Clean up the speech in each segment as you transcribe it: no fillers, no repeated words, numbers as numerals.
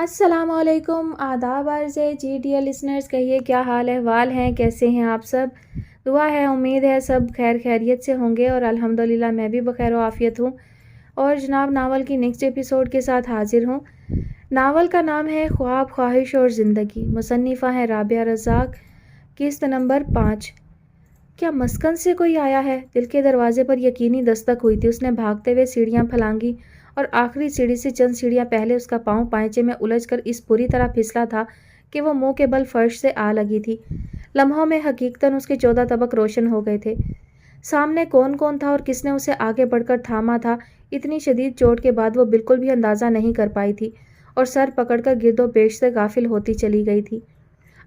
السلام علیکم، آداب عرض ہے جی ڈیئر لسنرز، کہیے کیا حال احوال ہیں، کیسے ہیں آپ سب؟ دعا ہے، امید ہے سب خیر خیریت سے ہوں گے اور الحمدللہ میں بھی بخیر و عافیت ہوں۔ اور جناب ناول کی نیکسٹ ایپیسوڈ کے ساتھ حاضر ہوں۔ ناول کا نام ہے خواب، خواہش اور زندگی، مصنفہ ہیں رابعہ رزاق، قسط نمبر 5۔ کیا مسکن سے کوئی آیا ہے؟ دل کے دروازے پر یقینی دستک ہوئی تھی۔ اس نے بھاگتے ہوئے سیڑھیاں پھلانگی اور آخری سیڑھی سے چند سیڑھیاں پہلے اس کا پاؤں پائچے میں الجھ کر اس بری طرح پھسلا تھا کہ وہ منہ کے بل فرش سے آ لگی تھی۔ لمحوں میں حقیقتاً اس کے 14 طبق روشن ہو گئے تھے۔ سامنے کون کون تھا اور کس نے اسے آگے بڑھ کر تھاما تھا، اتنی شدید چوٹ کے بعد وہ بالکل بھی اندازہ نہیں کر پائی تھی اور سر پکڑ کر گرد و پیش سے غافل ہوتی چلی گئی تھی۔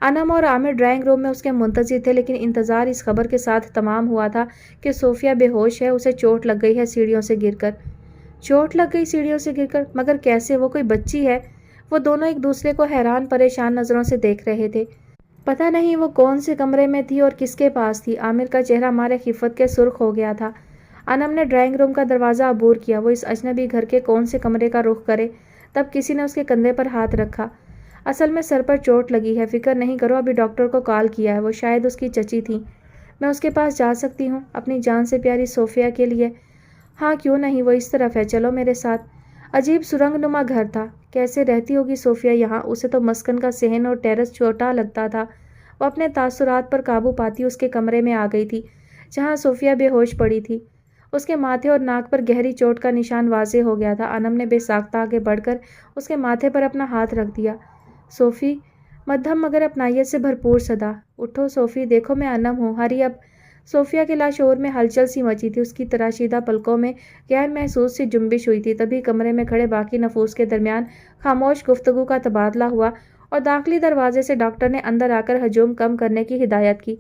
انم اور عامر ڈرائنگ روم میں اس کے منتظر تھے، لیکن انتظار اس خبر کے ساتھ تمام ہوا تھا کہ صوفیہ بے ہوش ہے، اسے چوٹ لگ گئی ہے سیڑھیوں سے گر کر۔ چوٹ لگ گئی سیڑھیوں سے گر کر؟ مگر کیسے؟ وہ کوئی بچی ہے؟ وہ دونوں ایک دوسرے کو حیران پریشان نظروں سے دیکھ رہے تھے۔ پتہ نہیں وہ کون سے کمرے میں تھی اور کس کے پاس تھی۔ عامر کا چہرہ مارے خفت کے سرخ ہو گیا تھا۔ انم نے ڈرائنگ روم کا دروازہ عبور کیا۔ وہ اس اجنبی گھر کے کون سے کمرے کا رخ کرے؟ تب کسی نے اس کے کندھے پر ہاتھ رکھا۔ اصل میں سر پر چوٹ لگی ہے، فکر نہیں کرو، ابھی ڈاکٹر کو کال کیا ہے، وہ شاید اس کی چچی تھی۔ میں اس کے پاس جا سکتی ہوں اپنی جان سے پیاری صوفیہ کے لیے؟ ہاں کیوں نہیں، وہ اس طرف ہے، چلو میرے ساتھ۔ عجیب سرنگ نما گھر تھا، کیسے رہتی ہوگی صوفیہ یہاں؟ اسے تو مسکن کا صحن اور ٹیرس چھوٹا لگتا تھا۔ وہ اپنے تاثرات پر قابو پاتی اس کے کمرے میں آ گئی تھی جہاں صوفیہ بے ہوش پڑی تھی۔ اس کے ماتھے اور ناک پر گہری چوٹ کا نشان واضح ہو گیا تھا۔ انم نے بے ساختہ آگے بڑھ کر اس کے ماتھے پر اپنا ہاتھ رکھ دیا۔ صوفی، مدھم مگر اپنائیت سے بھرپور صدا، اٹھو صوفی، دیکھو میں انم ہوں، ہری اب۔ صوفیہ کے لاشعور میں ہلچل سی مچی تھی، اس کی تراشیدہ پلکوں میں غیر محسوس سی جنبش ہوئی تھی۔ تبھی کمرے میں کھڑے باقی نفوس کے درمیان خاموش گفتگو کا تبادلہ ہوا اور داخلی دروازے سے ڈاکٹر نے اندر آ کر ہجوم کم کرنے کی ہدایت کی۔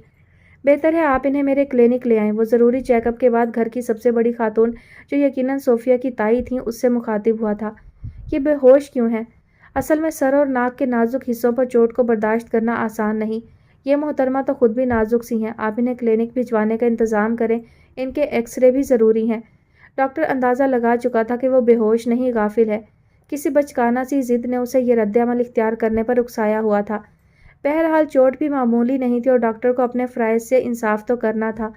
بہتر ہے آپ انہیں میرے کلینک لے آئیں۔ وہ ضروری چیک اپ کے بعد گھر کی سب سے بڑی خاتون، جو یقیناً صوفیہ کی تائی تھیں، اس سے مخاطب ہوا تھا۔ یہ بے ہوش کیوں ہے؟ اصل میں سر اور ناک کے نازک حصوں پر چوٹ کو برداشت کرنا آسان نہیں۔ یہ محترمہ تو خود بھی نازک سی ہیں، آپ انہیں کلینک بھجوانے کا انتظام کریں، ان کے ایکس رے بھی ضروری ہیں۔ ڈاکٹر اندازہ لگا چکا تھا کہ وہ بے ہوش نہیں، غافل ہے۔ کسی بچکانہ سی ضد نے اسے یہ رد عمل اختیار کرنے پر اکسایا ہوا تھا۔ بہرحال چوٹ بھی معمولی نہیں تھی اور ڈاکٹر کو اپنے فرائض سے انصاف تو کرنا تھا۔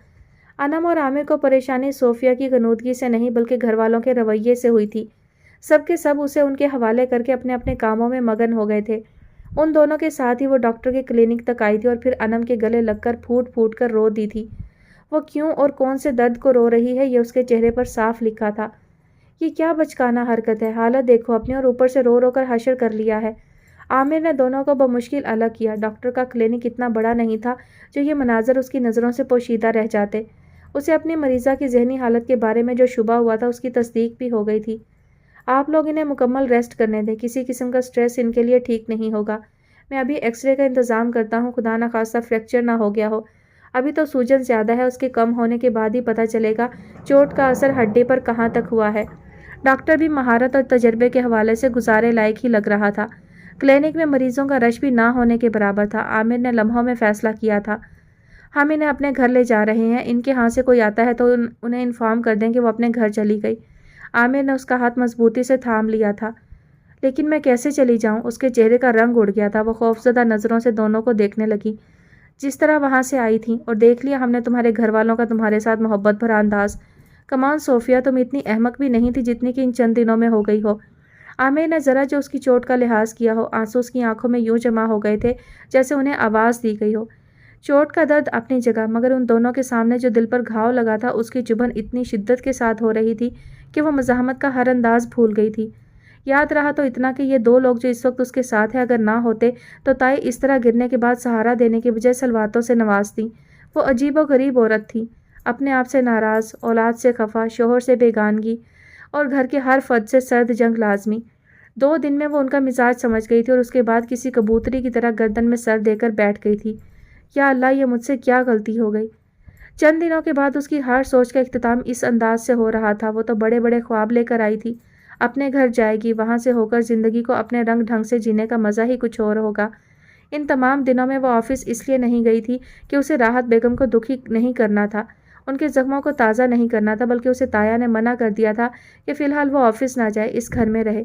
انم اور عامر کو پریشانی صوفیہ کی غنودگی سے نہیں بلکہ گھر والوں کے رویے سے ہوئی تھی۔ سب کے سب اسے ان کے حوالے کر کے اپنے اپنے کاموں میں مگن ہو گئے تھے۔ ان دونوں کے ساتھ ہی وہ ڈاکٹر کے کلینک تک آئی تھی اور پھر انم کے گلے لگ کر پھوٹ پھوٹ کر رو دی تھی۔ وہ کیوں اور کون سے درد کو رو رہی ہے، یہ اس کے چہرے پر صاف لکھا تھا۔ یہ کیا بچکانہ حرکت ہے، حالت دیکھو اپنی، اور اوپر سے رو رو کر حشر کر لیا ہے۔ عامر نے دونوں کو بمشکل الگ کیا۔ ڈاکٹر کا کلینک اتنا بڑا نہیں تھا جو یہ مناظر اس کی نظروں سے پوشیدہ رہ جاتے۔ اسے اپنی مریضہ کی ذہنی حالت کے بارے میں جو شبہ ہوا تھا اس کی تصدیق بھی ہو گئی تھی۔ آپ لوگ انہیں مکمل ریسٹ کرنے دیں، کسی قسم کا سٹریس ان کے لیے ٹھیک نہیں ہوگا۔ میں ابھی ایکس رے کا انتظام کرتا ہوں، خدا نخواستہ فریکچر نہ ہو گیا ہو۔ ابھی تو سوجن زیادہ ہے، اس کے کم ہونے کے بعد ہی پتہ چلے گا چوٹ کا اثر ہڈی پر کہاں تک ہوا ہے۔ ڈاکٹر بھی مہارت اور تجربے کے حوالے سے گزارے لائق ہی لگ رہا تھا۔ کلینک میں مریضوں کا رش بھی نہ ہونے کے برابر تھا۔ عامر نے لمحوں میں فیصلہ کیا تھا، ہم انہیں اپنے گھر لے جا رہے ہیں، ان کے ہاں سے کوئی آتا ہے تو انہیں انفارم کر دیں کہ وہ اپنے گھر چلی گئی۔ عامر نے اس کا ہاتھ مضبوطی سے تھام لیا تھا۔ لیکن میں کیسے چلی جاؤں؟ اس کے چہرے کا رنگ اڑ گیا تھا۔ وہ خوفزدہ نظروں سے دونوں کو دیکھنے لگی۔ جس طرح وہاں سے آئی تھی، اور دیکھ لیا ہم نے تمہارے گھر والوں کا تمہارے ساتھ محبت بھرا انداز۔ کمان صوفیہ، تم اتنی احمق بھی نہیں تھی جتنی کہ ان چند دنوں میں ہو گئی ہو۔ عامر نے ذرا جو اس کی چوٹ کا لحاظ کیا ہو، آنسو اس کی آنکھوں میں یوں جمع ہو گئے تھے جیسے انہیں آواز دی گئی ہو۔ چوٹ کا درد اپنی جگہ، مگر ان دونوں کے سامنے جو دل پر گھاؤ لگا تھا اس کی چبھن اتنی شدت کے ساتھ ہو رہی تھی کہ وہ مزاحمت کا ہر انداز بھول گئی تھی۔ یاد رہا تو اتنا کہ یہ دو لوگ جو اس وقت اس کے ساتھ ہیں اگر نہ ہوتے تو تائی اس طرح گرنے کے بعد سہارا دینے کے بجائے سلواتوں سے نوازتی۔ وہ عجیب و غریب عورت تھی، اپنے آپ سے ناراض، اولاد سے خفا، شوہر سے بیگانگی اور گھر کے ہر فرد سے سرد جنگ لازمی۔ 2 دن میں وہ ان کا مزاج سمجھ گئی تھی اور اس کے بعد کسی کبوتری کی طرح گردن میں سر دے کر بیٹھ گئی تھی۔ یا اللہ، یہ مجھ سے کیا غلطی ہو گئی؟ چند دنوں کے بعد اس کی ہر سوچ کا اختتام اس انداز سے ہو رہا تھا۔ وہ تو بڑے بڑے خواب لے کر آئی تھی، اپنے گھر جائے گی، وہاں سے ہو کر زندگی کو اپنے رنگ ڈھنگ سے جینے کا مزہ ہی کچھ اور ہوگا۔ ان تمام دنوں میں وہ آفس اس لیے نہیں گئی تھی کہ اسے راحت بیگم کو دکھی نہیں کرنا تھا، ان کے زخموں کو تازہ نہیں کرنا تھا، بلکہ اسے تایا نے منع کر دیا تھا کہ فی الحال وہ آفس نہ جائے، اس گھر میں رہے۔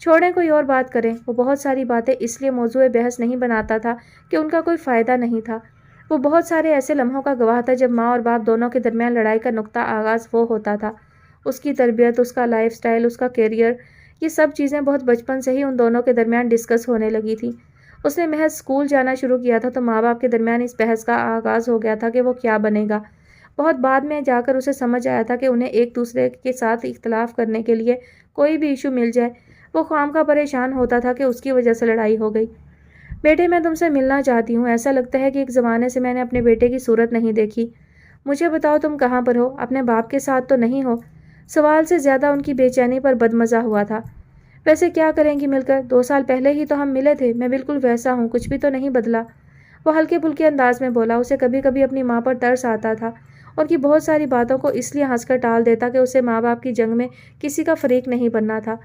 چھوڑیں کوئی اور بات کریں۔ وہ بہت ساری باتیں اس لیے موضوع بحث نہیں بناتا تھا کہ ان کا کوئی فائدہ نہیں تھا۔ وہ بہت سارے ایسے لمحوں کا گواہ تھا جب ماں اور باپ دونوں کے درمیان لڑائی کا نقطہ آغاز وہ ہوتا تھا۔ اس کی تربیت، اس کا لائف سٹائل، اس کا کیریئر، یہ سب چیزیں بہت بچپن سے ہی ان دونوں کے درمیان ڈسکس ہونے لگی تھی۔ اس نے محض اسکول جانا شروع کیا تھا تو ماں باپ کے درمیان اس بحث کا آغاز ہو گیا تھا کہ وہ کیا بنے گا۔ بہت بعد میں جا کر اسے سمجھ آیا تھا کہ انہیں ایک دوسرے کے ساتھ اختلاف کرنے کے لیے کوئی بھی ایشو مل جائے وہ خواہ پریشان ہوتا تھا کہ اس کی وجہ سے لڑائی ہو گئی۔ بیٹے، میں تم سے ملنا چاہتی ہوں۔ ایسا لگتا ہے کہ ایک زمانے سے میں نے اپنے بیٹے کی صورت نہیں دیکھی۔ مجھے بتاؤ تم کہاں پر ہو؟ اپنے باپ کے ساتھ تو نہیں ہو؟ سوال سے زیادہ ان کی بے چینی پر بدمزہ ہوا تھا۔ ویسے کیا کریں گی مل کر؟ 2 سال پہلے ہی تو ہم ملے تھے۔ میں بالکل ویسا ہوں، کچھ بھی تو نہیں بدلا۔ وہ ہلکے پھلکے انداز میں بولا۔ اسے کبھی کبھی اپنی ماں پر ترس آتا تھا اور کی بہت ساری باتوں کو اس لیے ہنس کر ٹال دیتا کہ اسے ماں باپ کی جنگ میں کسی کا فریق نہیں بننا تھا۔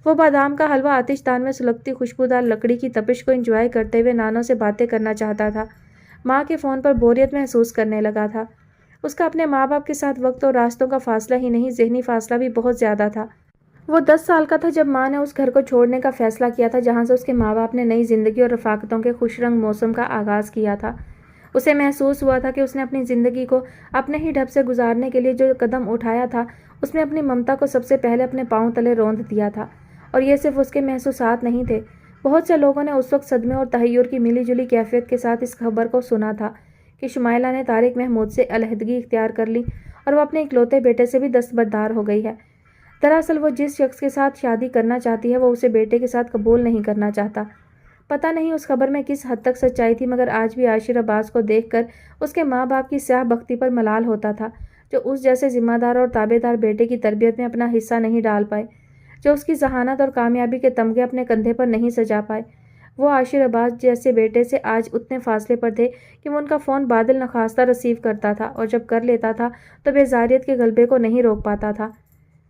وہ بادام کا حلوہ آتش دان میں سلگتی خوشبودار لکڑی کی تپش کو انجوائے کرتے ہوئے نانوں سے باتیں کرنا چاہتا تھا۔ ماں کے فون پر بوریت محسوس کرنے لگا تھا۔ اس کا اپنے ماں باپ کے ساتھ وقت اور راستوں کا فاصلہ ہی نہیں، ذہنی فاصلہ بھی بہت زیادہ تھا۔ وہ 10 سال کا تھا جب ماں نے اس گھر کو چھوڑنے کا فیصلہ کیا تھا جہاں سے اس کے ماں باپ نے نئی زندگی اور رفاقتوں کے خوش رنگ موسم کا آغاز کیا تھا۔ اسے محسوس ہوا تھا کہ اس نے اپنی زندگی کو اپنے ہی ڈھب سے گزارنے کے لیے جو قدم اٹھایا تھا اس میں اپنی ممتا کو سب سے پہلے اپنے پاؤں تلے روند دیا تھا۔ اور یہ صرف اس کے محسوسات نہیں تھے، بہت سے لوگوں نے اس وقت صدمے اور تحیر کی ملی جلی کیفیت کے ساتھ اس خبر کو سنا تھا کہ شمائلہ نے طارق محمود سے علیحدگی اختیار کر لی اور وہ اپنے اکلوتے بیٹے سے بھی دستبردار ہو گئی ہے۔ دراصل وہ جس شخص کے ساتھ شادی کرنا چاہتی ہے وہ اسے بیٹے کے ساتھ قبول نہیں کرنا چاہتا۔ پتہ نہیں اس خبر میں کس حد تک سچائی تھی، مگر آج بھی عاشر عباس کو دیکھ کر اس کے ماں باپ کی سیاہ بختی پر ملال ہوتا تھا، جو اس جیسے ذمہ دار اور تابع دار بیٹے کی تربیت میں اپنا حصہ نہیں ڈال پائے، جو اس کی ذہانت اور کامیابی کے تمغے اپنے کندھے پر نہیں سجا پائے۔ وہ عاشر عباس جیسے بیٹے سے آج اتنے فاصلے پر تھے کہ وہ ان کا فون بادل نخواستہ ریسیو کرتا تھا اور جب کر لیتا تھا تو بیزاریت کے غلبے کو نہیں روک پاتا تھا۔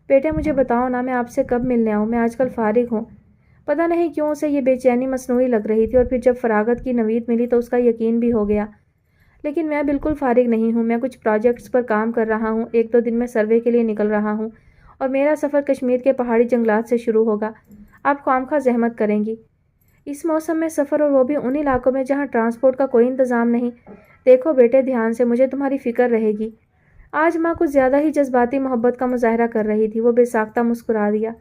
بیٹے مجھے بتاؤ نا، میں آپ سے کب ملنے آؤں؟ میں آج کل فارغ ہوں۔ پتہ نہیں کیوں اسے یہ بے چینی مصنوعی لگ رہی تھی اور پھر جب فراغت کی نوید ملی تو اس کا یقین بھی ہو گیا۔ لیکن میں بالکل فارغ نہیں ہوں، میں کچھ پروجیکٹس پر کام کر رہا ہوں، 1-2 دن میں سروے کے لیے نکل رہا ہوں اور میرا سفر کشمیر کے پہاڑی جنگلات سے شروع ہوگا۔ آپ خواہ زحمت کریں گی اس موسم میں سفر، اور وہ بھی ان علاقوں میں جہاں ٹرانسپورٹ کا کوئی انتظام نہیں۔ دیکھو بیٹے دھیان سے، مجھے تمہاری فکر رہے گی۔ آج ماں کچھ زیادہ ہی جذباتی محبت کا مظاہرہ کر رہی تھی۔ وہ بے ساختہ مسکرا دیا۔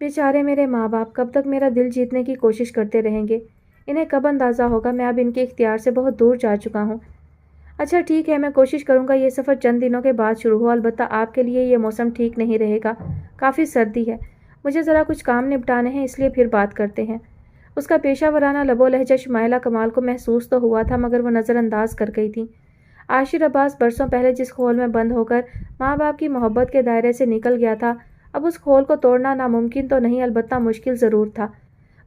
بیچارے میرے ماں باپ کب تک میرا دل جیتنے کی کوشش کرتے رہیں گے؟ انہیں کب اندازہ ہوگا میں اب ان کے اختیار سے بہت دور جا چکا ہوں۔ اچھا ٹھیک ہے، میں کوشش کروں گا یہ سفر چند دنوں کے بعد شروع ہو، البتہ آپ کے لیے یہ موسم ٹھیک نہیں رہے گا، کافی سردی ہے۔ مجھے ذرا کچھ کام نپٹانے ہیں، اس لیے پھر بات کرتے ہیں۔ اس کا پیشہ ورانہ لب و لہجہ شمائلہ کمال کو محسوس تو ہوا تھا مگر وہ نظر انداز کر گئی تھی۔ عاشر عباس برسوں پہلے جس خول میں بند ہو کر ماں باپ کی محبت کے دائرے سے نکل گیا تھا، اب اس خول کو توڑنا ناممکن تو نہیں، البتہ مشکل ضرور تھا۔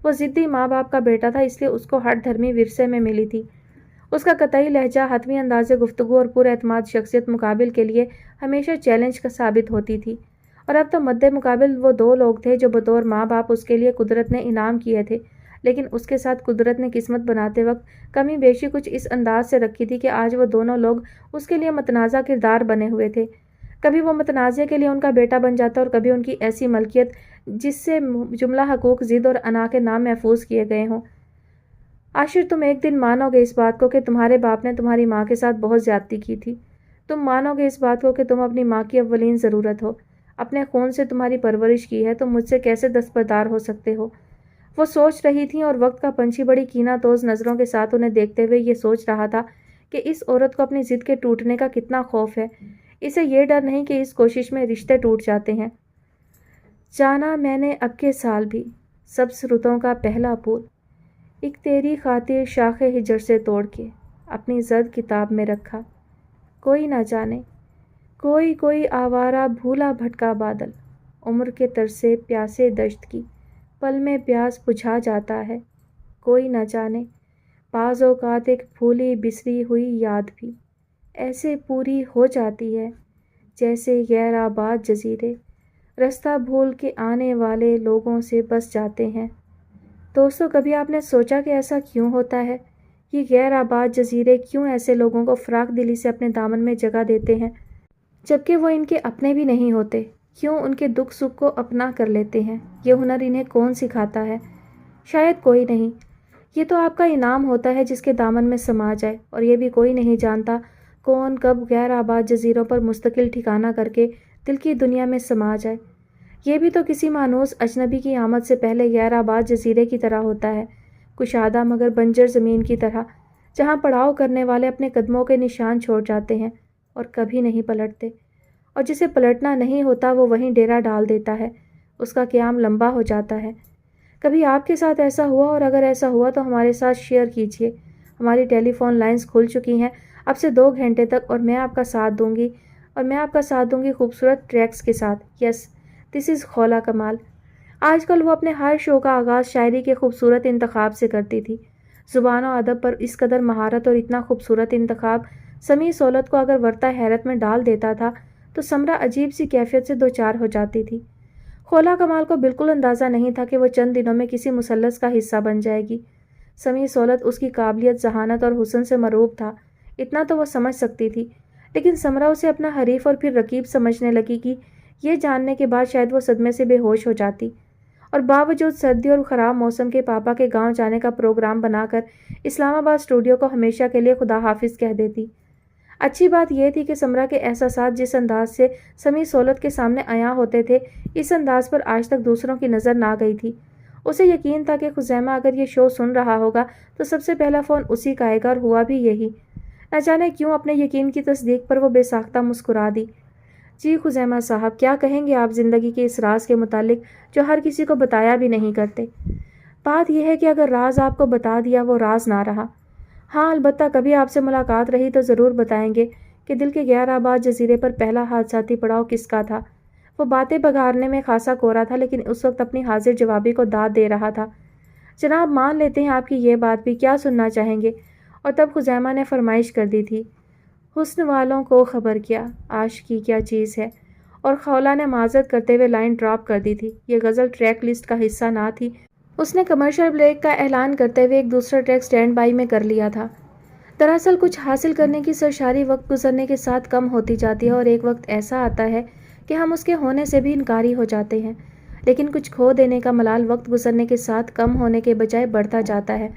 وہ ضدی ماں باپ کا بیٹا تھا، اس لیے اس کو ہٹ دھرمی ورثے میں ملی تھی۔ اس کا قطعی لہجہ، حتمی انداز گفتگو اور پر اعتماد شخصیت مقابل کے لیے ہمیشہ چیلنج کا ثابت ہوتی تھی، اور اب تو مد مقابل وہ 2 لوگ تھے جو بطور ماں باپ اس کے لیے قدرت نے انعام کیے تھے، لیکن اس کے ساتھ قدرت نے قسمت بناتے وقت کمی بیشی کچھ اس انداز سے رکھی تھی کہ آج وہ دونوں لوگ اس کے لیے متنازع کردار بنے ہوئے تھے۔ کبھی وہ متنازع کے لیے ان کا بیٹا بن جاتا اور کبھی ان کی ایسی ملکیت جس سے جملہ حقوق ضد اور انا کے نام محفوظ کیے گئے ہوں۔ عاشر، تم ایک دن مانو گے اس بات کو کہ تمہارے باپ نے تمہاری ماں کے ساتھ بہت زیادتی کی تھی۔ تم مانو گے اس بات کو کہ تم اپنی ماں کی اولین ضرورت ہو، اپنے خون سے تمہاری پرورش کی ہے، تم مجھ سے کیسے دستبردار ہو سکتے ہو؟ وہ سوچ رہی تھیں اور وقت کا پنچھی بڑی کینہ توز نظروں کے ساتھ انہیں دیکھتے ہوئے یہ سوچ رہا تھا کہ اس عورت کو اپنی ضد کے ٹوٹنے کا کتنا خوف ہے۔ اسے یہ ڈر نہیں کہ اس کوشش میں رشتے ٹوٹ جاتے ہیں۔ جانا میں نے اب کے سال بھی سبز رتوں کا پہلا پھول، ایک تیری خاطر شاخ ہجر سے توڑ کے اپنی زد کتاب میں رکھا۔ کوئی نہ جانے، کوئی آوارہ بھولا بھٹکا بادل، عمر کے ترسے پیاسے دشت کی پل میں پیاس بجھا جاتا ہے۔ کوئی نہ جانے، بعض اوقات ایک بھولی بسری ہوئی یاد بھی ایسے پوری ہو جاتی ہے جیسے غیر آباد جزیرے رستہ بھول کے آنے والے لوگوں سے بس جاتے ہیں۔ دوستو، کبھی آپ نے سوچا کہ ایسا کیوں ہوتا ہے؟ یہ غیر آباد جزیرے کیوں ایسے لوگوں کو فراق دلی سے اپنے دامن میں جگہ دیتے ہیں جبکہ وہ ان کے اپنے بھی نہیں ہوتے؟ کیوں ان کے دکھ سکھ کو اپنا کر لیتے ہیں؟ یہ ہنر انہیں کون سکھاتا ہے؟ شاید کوئی نہیں۔ یہ تو آپ کا انعام ہوتا ہے جس کے دامن میں سما جائے، اور یہ بھی کوئی نہیں جانتا کون کب غیر آباد جزیروں پر مستقل ٹھکانہ کر کے دل کی دنیا میں سما جائے۔ یہ بھی تو کسی مانوس اجنبی کی آمد سے پہلے غیر آباد جزیرے کی طرح ہوتا ہے، کشادہ مگر بنجر زمین کی طرح، جہاں پڑاؤ کرنے والے اپنے قدموں کے نشان چھوڑ جاتے ہیں اور کبھی نہیں پلٹتے، اور جسے پلٹنا نہیں ہوتا وہ وہیں ڈیرا ڈال دیتا ہے، اس کا قیام لمبا ہو جاتا ہے۔ کبھی آپ کے ساتھ ایسا ہوا؟ اور اگر ایسا ہوا تو ہمارے ساتھ شیئر کیجیے۔ ہماری ٹیلی فون لائنز کھل چکی ہیں اب سے 2 گھنٹے تک، اور میں آپ کا ساتھ دوں گی خوبصورت ٹریکس کے ساتھ۔ یس، دس از خولا کمال۔ آج کل وہ اپنے ہر شو کا آغاز شاعری کے خوبصورت انتخاب سے کرتی تھی۔ زبان و ادب پر اس قدر مہارت اور اتنا خوبصورت انتخاب سمیع سولت کو اگر ورطہ حیرت میں ڈال دیتا تھا تو سمرہ عجیب سی کیفیت سے دوچار ہو جاتی تھی۔ خولا کمال کو بالکل اندازہ نہیں تھا کہ وہ چند دنوں میں کسی مثلث کا حصہ بن جائے گی۔ سمیع سولت اس کی قابلیت، ذہانت اور حسن سے مرعوب تھا، اتنا تو وہ سمجھ سکتی تھی، لیکن سمرہ اسے اپنا حریف اور پھر رقیب سمجھنے لگی کہ یہ جاننے کے بعد شاید وہ صدمے سے بے ہوش ہو جاتی، اور باوجود سردی اور خراب موسم کے پاپا کے گاؤں جانے کا پروگرام بنا کر اسلام آباد اسٹوڈیو کو ہمیشہ کے لیے خدا حافظ کہہ دیتی۔ اچھی بات یہ تھی کہ سمرہ کے احساسات جس انداز سے سمیع سولت کے سامنے عیاں ہوتے تھے، اس انداز پر آج تک دوسروں کی نظر نہ گئی تھی۔ اسے یقین تھا کہ خزیمہ اگر یہ شو سن رہا ہوگا تو سب سے پہلا فون اسی کا آئے گا، اور ہوا بھی یہی۔ نہ جانے کیوں اپنے یقین کی تصدیق پر وہ بے ساختہ مسکرا دی۔ جی خزیمہ صاحب، کیا کہیں گے آپ زندگی کے اس راز کے متعلق جو ہر کسی کو بتایا بھی نہیں کرتے؟ بات یہ ہے کہ اگر راز آپ کو بتا دیا وہ راز نہ رہا۔ ہاں البتہ کبھی آپ سے ملاقات رہی تو ضرور بتائیں گے کہ دل کے غیر آباد جزیرے پر پہلا حادثاتی پڑاؤ کس کا تھا۔ وہ باتیں بگارنے میں خاصا کورا تھا، لیکن اس وقت اپنی حاضر جوابی کو داد دے رہا تھا۔ جناب مان لیتے ہیں آپ کی یہ بات بھی، کیا سننا چاہیں گے؟ اور تب خزیمہ نے فرمائش کر دی تھی، حسن والوں کو خبر کیا، عاشقی کیا چیز ہے۔ اور خولا نے معذرت کرتے ہوئے لائن ڈراپ کر دی تھی۔ یہ غزل ٹریک لسٹ کا حصہ نہ تھی۔ اس نے کمرشل بریک کا اعلان کرتے ہوئے ایک دوسرا ٹریک سٹینڈ بائی میں کر لیا تھا۔ دراصل کچھ حاصل کرنے کی سرشاری وقت گزرنے کے ساتھ کم ہوتی جاتی ہے، اور ایک وقت ایسا آتا ہے کہ ہم اس کے ہونے سے بھی انکاری ہو جاتے ہیں، لیکن کچھ کھو دینے کا ملال وقت گزرنے کے ساتھ کم ہونے کے بجائے بڑھتا جاتا ہے۔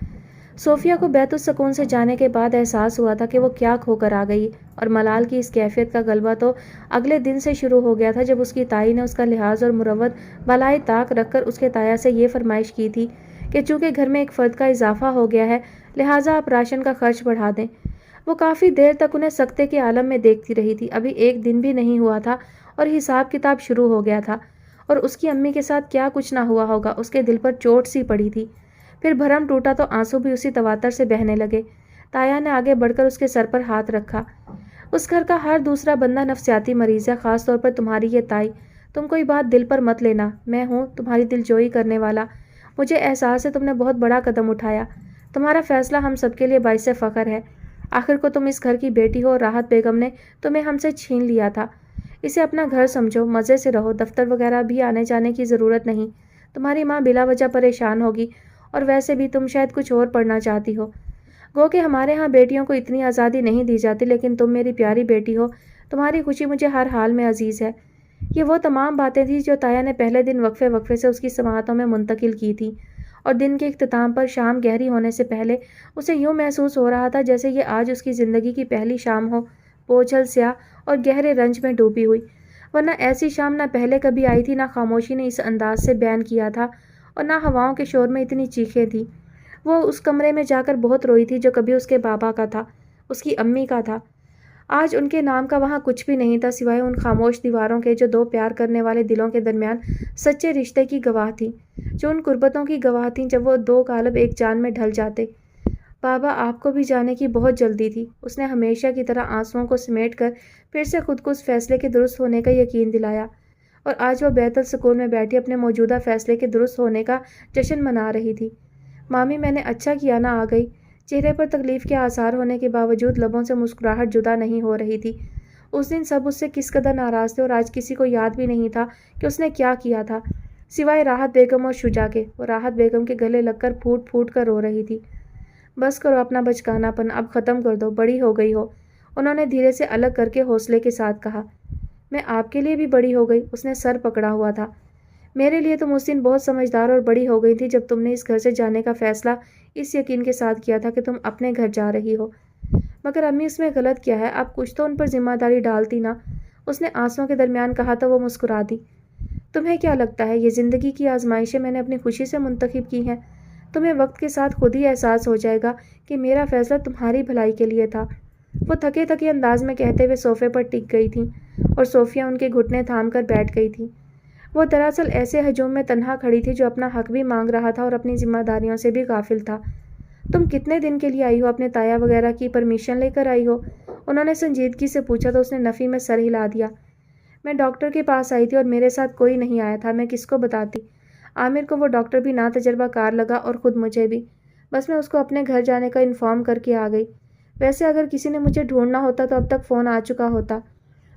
صوفیہ کو بیت السکون سے جانے کے بعد احساس ہوا تھا کہ وہ کیا کھو کر آ گئی، اور ملال کی اس کیفیت کا غلبہ تو اگلے دن سے شروع ہو گیا تھا جب اس کی تائی نے اس کا لحاظ اور مروت بالائے طاق رکھ کر اس کے تایا سے یہ فرمائش کی تھی کہ چونکہ گھر میں ایک فرد کا اضافہ ہو گیا ہے لہٰذا آپ راشن کا خرچ بڑھا دیں۔ وہ کافی دیر تک انہیں سکتے کے عالم میں دیکھتی رہی تھی۔ ابھی ایک دن بھی نہیں ہوا تھا اور حساب کتاب شروع ہو گیا تھا، اور اس کی امی کے ساتھ کیا کچھ نہ ہوا ہوگا۔ اس کے دل پر چوٹ سی پڑی تھی، پھر بھرم ٹوٹا تو آنسو بھی اسی تواتر سے بہنے لگے۔ تایا نے آگے بڑھ کر اس کے سر پر ہاتھ رکھا۔ اس گھر کا ہر دوسرا بندہ نفسیاتی مریض ہے، خاص طور پر تمہاری یہ تائی۔ تم کوئی بات دل پر مت لینا، میں ہوں تمہاری دل جوئی کرنے والا۔ مجھے احساس ہے تم نے بہت بڑا قدم اٹھایا، تمہارا فیصلہ ہم سب کے لیے باعث فخر ہے۔ آخر کو تم اس گھر کی بیٹی ہو، اور راحت بیگم نے تمہیں ہم سے چھین لیا تھا۔ اسے اپنا گھر سمجھو، مزے سے رہو، دفتر وغیرہ بھی آنے جانے کی ضرورت نہیں۔ تمہاری ماں بلا وجہ پریشان ہوگی، اور ویسے بھی تم شاید کچھ اور پڑھنا چاہتی ہو۔ گو کہ ہمارے ہاں بیٹیوں کو اتنی آزادی نہیں دی جاتی، لیکن تم میری پیاری بیٹی ہو، تمہاری خوشی مجھے ہر حال میں عزیز ہے۔ یہ وہ تمام باتیں تھیں جو تایا نے پہلے دن وقفے سے اس کی سماعتوں میں منتقل کی تھیں، اور دن کے اختتام پر شام گہری ہونے سے پہلے اسے یوں محسوس ہو رہا تھا جیسے یہ آج اس کی زندگی کی پہلی شام ہو، بوجھل سیاہ اور گہرے رنج میں ڈوبی ہوئی، ورنہ ایسی شام نہ پہلے کبھی آئی تھی، نہ خاموشی نے اس انداز سے بیان کیا تھا، اور نہ ہواؤں کے شور میں اتنی چیخیں تھیں۔ وہ اس کمرے میں جا کر بہت روئی تھی جو کبھی اس کے بابا کا تھا، اس کی امی کا تھا۔ آج ان کے نام کا وہاں کچھ بھی نہیں تھا سوائے ان خاموش دیواروں کے جو دو پیار کرنے والے دلوں کے درمیان سچے رشتے کی گواہ تھیں، جو ان قربتوں کی گواہ تھیں جب وہ دو قالب ایک جان میں ڈھل جاتے۔ بابا آپ کو بھی جانے کی بہت جلدی تھی، اس نے ہمیشہ کی طرح آنسوؤں کو سمیٹ کر پھر سے خود کو اس فیصلے کے درست ہونے کا یقین دلایا، اور آج وہ بیت السکون میں بیٹھی اپنے موجودہ فیصلے کے درست ہونے کا جشن منا رہی تھی۔ مامی میں نے اچھا کیا نہ آ گئی۔ چہرے پر تکلیف کے آثار ہونے کے باوجود لبوں سے مسکراہٹ جدا نہیں ہو رہی تھی۔ اس دن سب اس سے کس قدر ناراض تھے، اور آج کسی کو یاد بھی نہیں تھا کہ اس نے کیا کیا تھا، سوائے راحت بیگم اور شجاع کے۔ وہ راحت بیگم کے گلے لگ کر پھوٹ پھوٹ کر رو رہی تھی۔ بس کرو اپنا بچکانہ پن، اب ختم کر دو، بڑی ہو گئی ہو، انہوں نے دھیرے سے الگ کر کے حوصلے کے ساتھ کہا۔ میں آپ کے لیے بھی بڑی ہو گئی۔ اس نے سر پکڑا ہوا تھا۔ میرے لیے تم اس دن بہت سمجھدار اور بڑی ہو گئی تھی جب تم نے اس گھر سے جانے کا فیصلہ اس یقین کے ساتھ کیا تھا کہ تم اپنے گھر جا رہی ہو۔ مگر امی اس میں غلط کیا ہے؟ آپ کچھ تو ان پر ذمہ داری ڈالتی نا۔ اس نے آنسوؤں کے درمیان کہا تو وہ مسکرا دی۔ تمہیں کیا لگتا ہے یہ زندگی کی آزمائشیں میں نے اپنی خوشی سے منتخب کی ہیں؟ تمہیں وقت کے ساتھ خود ہی احساس ہو جائے گا کہ میرا فیصلہ تمہاری بھلائی کے لیے تھا۔ وہ تھکے تھکے انداز میں کہتے ہوئے صوفے پر ٹک گئی تھیں اور صوفیہ ان کے گھٹنے تھام کر بیٹھ گئی تھی۔ وہ دراصل ایسے ہجوم میں تنہا کھڑی تھی جو اپنا حق بھی مانگ رہا تھا اور اپنی ذمہ داریوں سے بھی غافل تھا۔ تم کتنے دن کے لیے آئی ہو؟ اپنے تایا وغیرہ کی پرمیشن لے کر آئی ہو؟ انہوں نے سنجیدگی سے پوچھا تو اس نے نفی میں سر ہلا دیا۔ میں ڈاکٹر کے پاس آئی تھی اور میرے ساتھ کوئی نہیں آیا تھا، میں کس کو بتاتی؟ عامر کو وہ ڈاکٹر بھی ناتجربہ کار لگا اور خود مجھے بھی۔ بس میں اس کو اپنے گھر جانے کا انفارم کر کے آ گئی۔ ویسے اگر کسی نے مجھے ڈھونڈنا ہوتا تو اب تک فون آ چکا ہوتا۔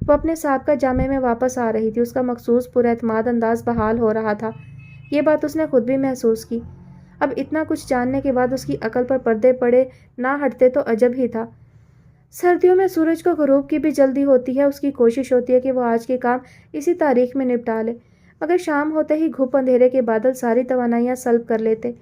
وہ اپنے سابقہ جامے میں واپس آ رہی تھی۔ اس کا مخصوص پراعتماد انداز بحال ہو رہا تھا۔ یہ بات اس نے خود بھی محسوس کی۔ اب اتنا کچھ جاننے کے بعد اس کی عقل پر پردے پڑے نہ ہٹتے تو عجب ہی تھا۔ سردیوں میں سورج کو غروب کی بھی جلدی ہوتی ہے۔ اس کی کوشش ہوتی ہے کہ وہ آج کے کام اسی تاریخ میں نپٹا لے، مگر شام ہوتے ہی گھپ اندھیرے کے بادل ساری توانائیاں سلب کر لیتے۔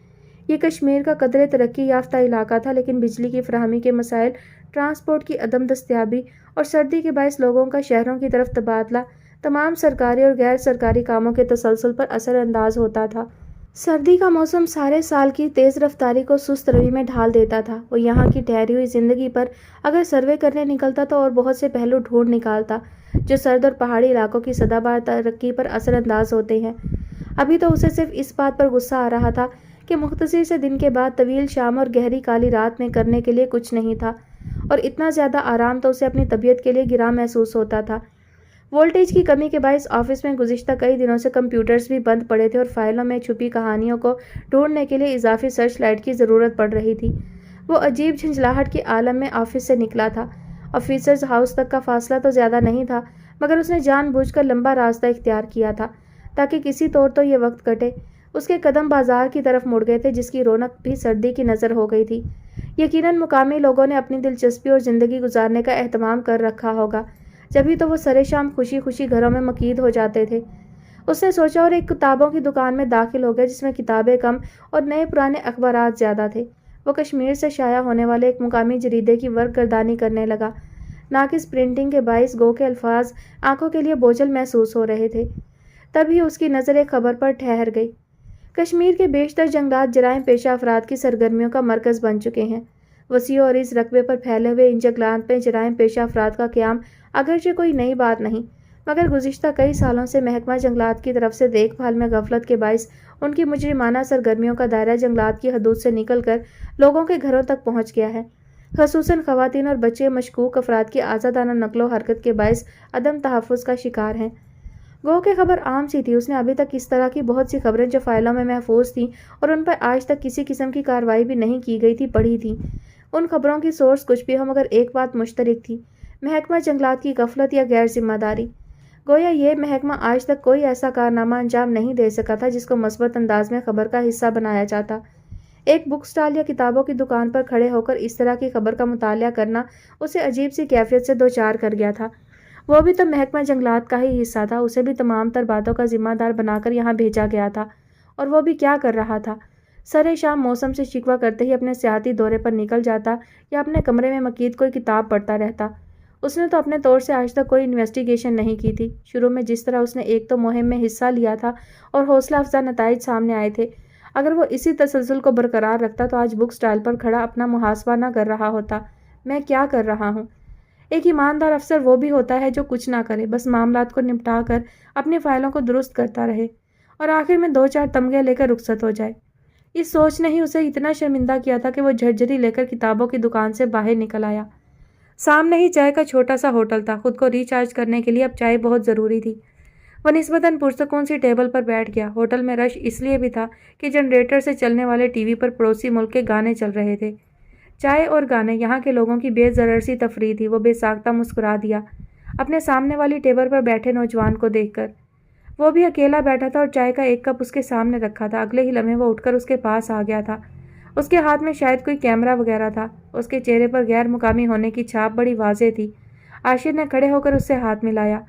یہ کشمیر کا قدرے ترقی یافتہ علاقہ تھا، لیکن بجلی کی فراہمی کے مسائل، ٹرانسپورٹ کی عدم دستیابی اور سردی کے باعث لوگوں کا شہروں کی طرف تبادلہ تمام سرکاری اور غیر سرکاری کاموں کے تسلسل پر اثر انداز ہوتا تھا۔ سردی کا موسم سارے سال کی تیز رفتاری کو سست روی میں ڈھال دیتا تھا۔ وہ یہاں کی ٹھہری ہوئی زندگی پر اگر سروے کرنے نکلتا تو اور بہت سے پہلو ڈھونڈ نکالتا جو سرد اور پہاڑی علاقوں کی سدا بار ترقی پر اثر انداز ہوتے ہیں۔ ابھی تو اسے صرف اس بات پر غصہ آ رہا تھا کہ مختصر سے دن کے بعد طویل شام اور گہری کالی رات میں کرنے کے لیے کچھ نہیں تھا، اور اتنا زیادہ آرام تو اسے اپنی طبیعت کے لیے گراں محسوس ہوتا تھا۔ وولٹیج کی کمی کے باعث آفس میں گزشتہ کئی دنوں سے کمپیوٹرز بھی بند پڑے تھے اور فائلوں میں چھپی کہانیوں کو ڈھونڈنے کے لیے اضافی سرچ لائٹ کی ضرورت پڑ رہی تھی۔ وہ عجیب جھنجھلاہٹ کے عالم میں آفس سے نکلا تھا۔ آفیسرز ہاؤس تک کا فاصلہ تو زیادہ نہیں تھا، مگر اس نے جان بوجھ کر لمبا راستہ اختیار کیا تھا تاکہ کسی طور تو یہ وقت کٹے۔ اس کے قدم بازار کی طرف مڑ گئے تھے جس کی رونق بھی سردی کی نظر ہو گئی تھی۔ یقیناً مقامی لوگوں نے اپنی دلچسپی اور زندگی گزارنے کا اہتمام کر رکھا ہوگا، جبھی تو وہ سرے شام خوشی خوشی گھروں میں مقید ہو جاتے تھے۔ اس نے سوچا اور ایک کتابوں کی دکان میں داخل ہو گیا جس میں کتابیں کم اور نئے پرانے اخبارات زیادہ تھے۔ وہ کشمیر سے شائع ہونے والے ایک مقامی جریدے کی ورق گردانی کرنے لگا۔ ناقص پرنٹنگ کے باعث گو کے الفاظ آنکھوں کے لیے بوجھل محسوس ہو رہے تھے۔ تبھی اس کی نظر ایک خبر پر ٹھہر گئی۔ کشمیر کے بیشتر جنگلات جرائم پیشہ افراد کی سرگرمیوں کا مرکز بن چکے ہیں۔ وسیع اور اس رقبے پر پھیلے ہوئے ان جنگلات میں جرائم پیشہ افراد کا قیام اگرچہ کوئی نئی بات نہیں، مگر گزشتہ کئی سالوں سے محکمہ جنگلات کی طرف سے دیکھ بھال میں غفلت کے باعث ان کی مجرمانہ سرگرمیوں کا دائرہ جنگلات کی حدود سے نکل کر لوگوں کے گھروں تک پہنچ گیا ہے۔ خصوصاً خواتین اور بچے مشکوک افراد کی آزادانہ نقل و حرکت کے باعث عدم تحفظ کا شکار ہیں۔ گو کہ خبر عام سی تھی۔ اس نے ابھی تک اس طرح کی بہت سی خبریں جو فائلوں میں محفوظ تھیں اور ان پر آج تک کسی قسم کی کارروائی بھی نہیں کی گئی تھی پڑھی تھیں۔ ان خبروں کی سورس کچھ بھی ہو، مگر ایک بات مشترک تھی: محکمہ جنگلات کی غفلت یا غیر ذمہ داری۔ گویا یہ محکمہ آج تک کوئی ایسا کارنامہ انجام نہیں دے سکا تھا جس کو مثبت انداز میں خبر کا حصہ بنایا جاتا۔ ایک بک سٹال یا کتابوں کی دکان پر کھڑے ہو کر اس طرح کی خبر کا مطالعہ کرنا اسے عجیب سی کیفیت سے دوچار کر گیا تھا۔ وہ بھی تو محکمہ جنگلات کا ہی حصہ تھا، اسے بھی تمام تر باتوں کا ذمہ دار بنا کر یہاں بھیجا گیا تھا، اور وہ بھی کیا کر رہا تھا؟ سرے شام موسم سے شکوہ کرتے ہی اپنے سیاحتی دورے پر نکل جاتا یا اپنے کمرے میں مقید کوئی کتاب پڑھتا رہتا۔ اس نے تو اپنے طور سے آج تک کوئی انویسٹیگیشن نہیں کی تھی۔ شروع میں جس طرح اس نے ایک تو مہم میں حصہ لیا تھا اور حوصلہ افزا نتائج سامنے آئے تھے، اگر وہ اسی تسلسل کو برقرار رکھتا تو آج بک سٹال پر کھڑا اپنا محاسبہ نہ کر رہا ہوتا: میں کیا کر رہا ہوں؟ ایک ایماندار افسر وہ بھی ہوتا ہے جو کچھ نہ کرے، بس معاملات کو نپٹا کر اپنی فائلوں کو درست کرتا رہے اور آخر میں 2-4 تمغے لے کر رخصت ہو جائے۔ اس سوچ نے ہی اسے اتنا شرمندہ کیا تھا کہ وہ جھرجھری لے کر کتابوں کی دکان سے باہر نکل آیا۔ سامنے ہی چائے کا چھوٹا سا ہوٹل تھا۔ خود کو ریچارج کرنے کے لیے اب چائے بہت ضروری تھی۔ وہ نسبتاً پرسکون سی ٹیبل پر بیٹھ گیا۔ ہوٹل میں رش اس لیے بھی تھا کہ جنریٹر سے چلنے والے ٹی وی پر پڑوسی ملک کے گانے چل رہے تھے۔ چائے اور گانے یہاں کے لوگوں کی بے ضرر سی تفریح تھی۔ وہ بے ساختہ مسکرا دیا اپنے سامنے والی ٹیبل پر بیٹھے نوجوان کو دیکھ کر۔ وہ بھی اکیلا بیٹھا تھا اور چائے کا ایک کپ اس کے سامنے رکھا تھا۔ اگلے ہی لمحے وہ اٹھ کر اس کے پاس آ گیا تھا۔ اس کے ہاتھ میں شاید کوئی کیمرہ وغیرہ تھا۔ اس کے چہرے پر غیر مقامی ہونے کی چھاپ بڑی واضح تھی۔ عاشر نے کھڑے ہو کر اس سے ہاتھ ملایا۔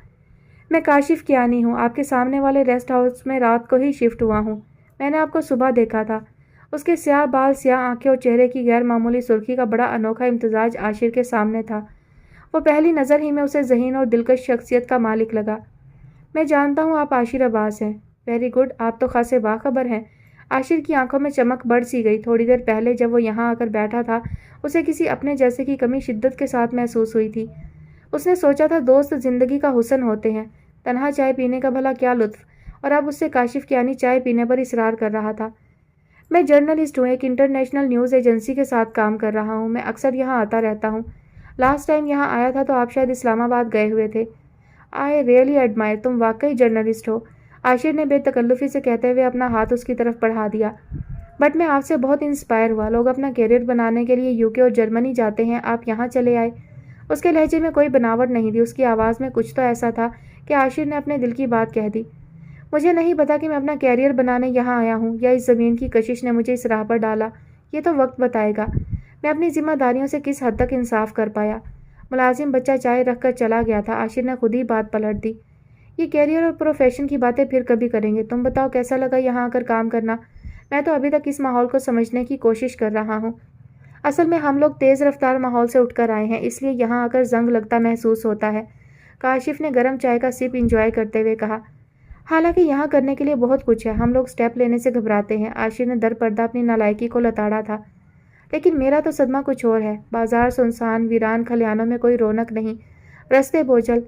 میں کاشف کیانی ہوں، آپ کے سامنے والے ریسٹ ہاؤس میں رات کو ہی شفٹ ہوا ہوں۔ میں نے آپ کو صبح دیکھا تھا۔ اس کے سیاہ بال، سیاہ آنکھیں اور چہرے کی غیر معمولی سرخی کا بڑا انوکھا امتزاج عاشر کے سامنے تھا۔ وہ پہلی نظر ہی میں اسے ذہین اور دلکش شخصیت کا مالک لگا۔ میں جانتا ہوں آپ عاشر عباس ہیں۔ ویری گڈ، آپ تو خاصے باخبر ہیں۔ عاشر کی آنکھوں میں چمک بڑھ سی گئی۔ تھوڑی دیر پہلے جب وہ یہاں آ کر بیٹھا تھا اسے کسی اپنے جیسے کی کمی شدت کے ساتھ محسوس ہوئی تھی۔ اس نے سوچا تھا دوست زندگی کا حسن ہوتے ہیں، تنہا چائے پینے کا بھلا کیا لطف، اور اب اس سے کاشف کیانی چائے پینے پر اصرار کر رہا تھا۔ میں جرنلسٹ ہوں، ایک انٹرنیشنل نیوز ایجنسی کے ساتھ کام کر رہا ہوں۔ میں اکثر یہاں آتا رہتا ہوں۔ لاسٹ ٹائم یہاں آیا تھا تو آپ شاید اسلام آباد گئے ہوئے تھے۔ آئی ریئلی ایڈمائر، تم واقعی جرنلسٹ ہو، عاشر نے بے تکلفی سے کہتے ہوئے اپنا ہاتھ اس کی طرف بڑھا دیا۔ بٹ میں آپ سے بہت انسپائر ہوا، لوگ اپنا کیریئر بنانے کے لیے یوکے اور جرمنی جاتے ہیں، آپ یہاں چلے آئے۔ اس کے لہجے میں کوئی بناوٹ نہیں تھی، اس کی آواز میں کچھ تو ایسا تھا کہ عاشر نے اپنے دل کی بات کہہ دی۔ مجھے نہیں پتا کہ میں اپنا کیریئر بنانے یہاں آیا ہوں یا اس زمین کی کشش نے مجھے اس راہ پر ڈالا، یہ تو وقت بتائے گا۔ میں اپنی ذمہ داریوں سے کس حد تک انصاف کر پایا۔ ملازم بچہ چائے رکھ کر چلا گیا تھا، عاشر نے خود ہی بات پلٹ دی۔ یہ کیریئر اور پروفیشن کی باتیں پھر کبھی کریں گے، تم بتاؤ کیسا لگا یہاں آ کر کام کرنا؟ میں تو ابھی تک اس ماحول کو سمجھنے کی کوشش کر رہا ہوں۔ اصل میں ہم لوگ تیز رفتار ماحول سے اٹھ کر آئے ہیں، اس لیے یہاں آ کر زنگ لگتا محسوس ہوتا ہے، کاشف نے گرم چائے کا سپ انجوائے کرتے ہوئے کہا۔ حالانکہ یہاں کرنے کے لیے بہت کچھ ہے، ہم لوگ سٹیپ لینے سے گھبراتے ہیں، عاشر نے در پردہ اپنی نالائکی کو لتاڑا تھا۔ لیکن میرا تو صدمہ کچھ اور ہے، بازار سنسان، ویران کھلیانوں میں کوئی رونق نہیں، رستے بوجھل،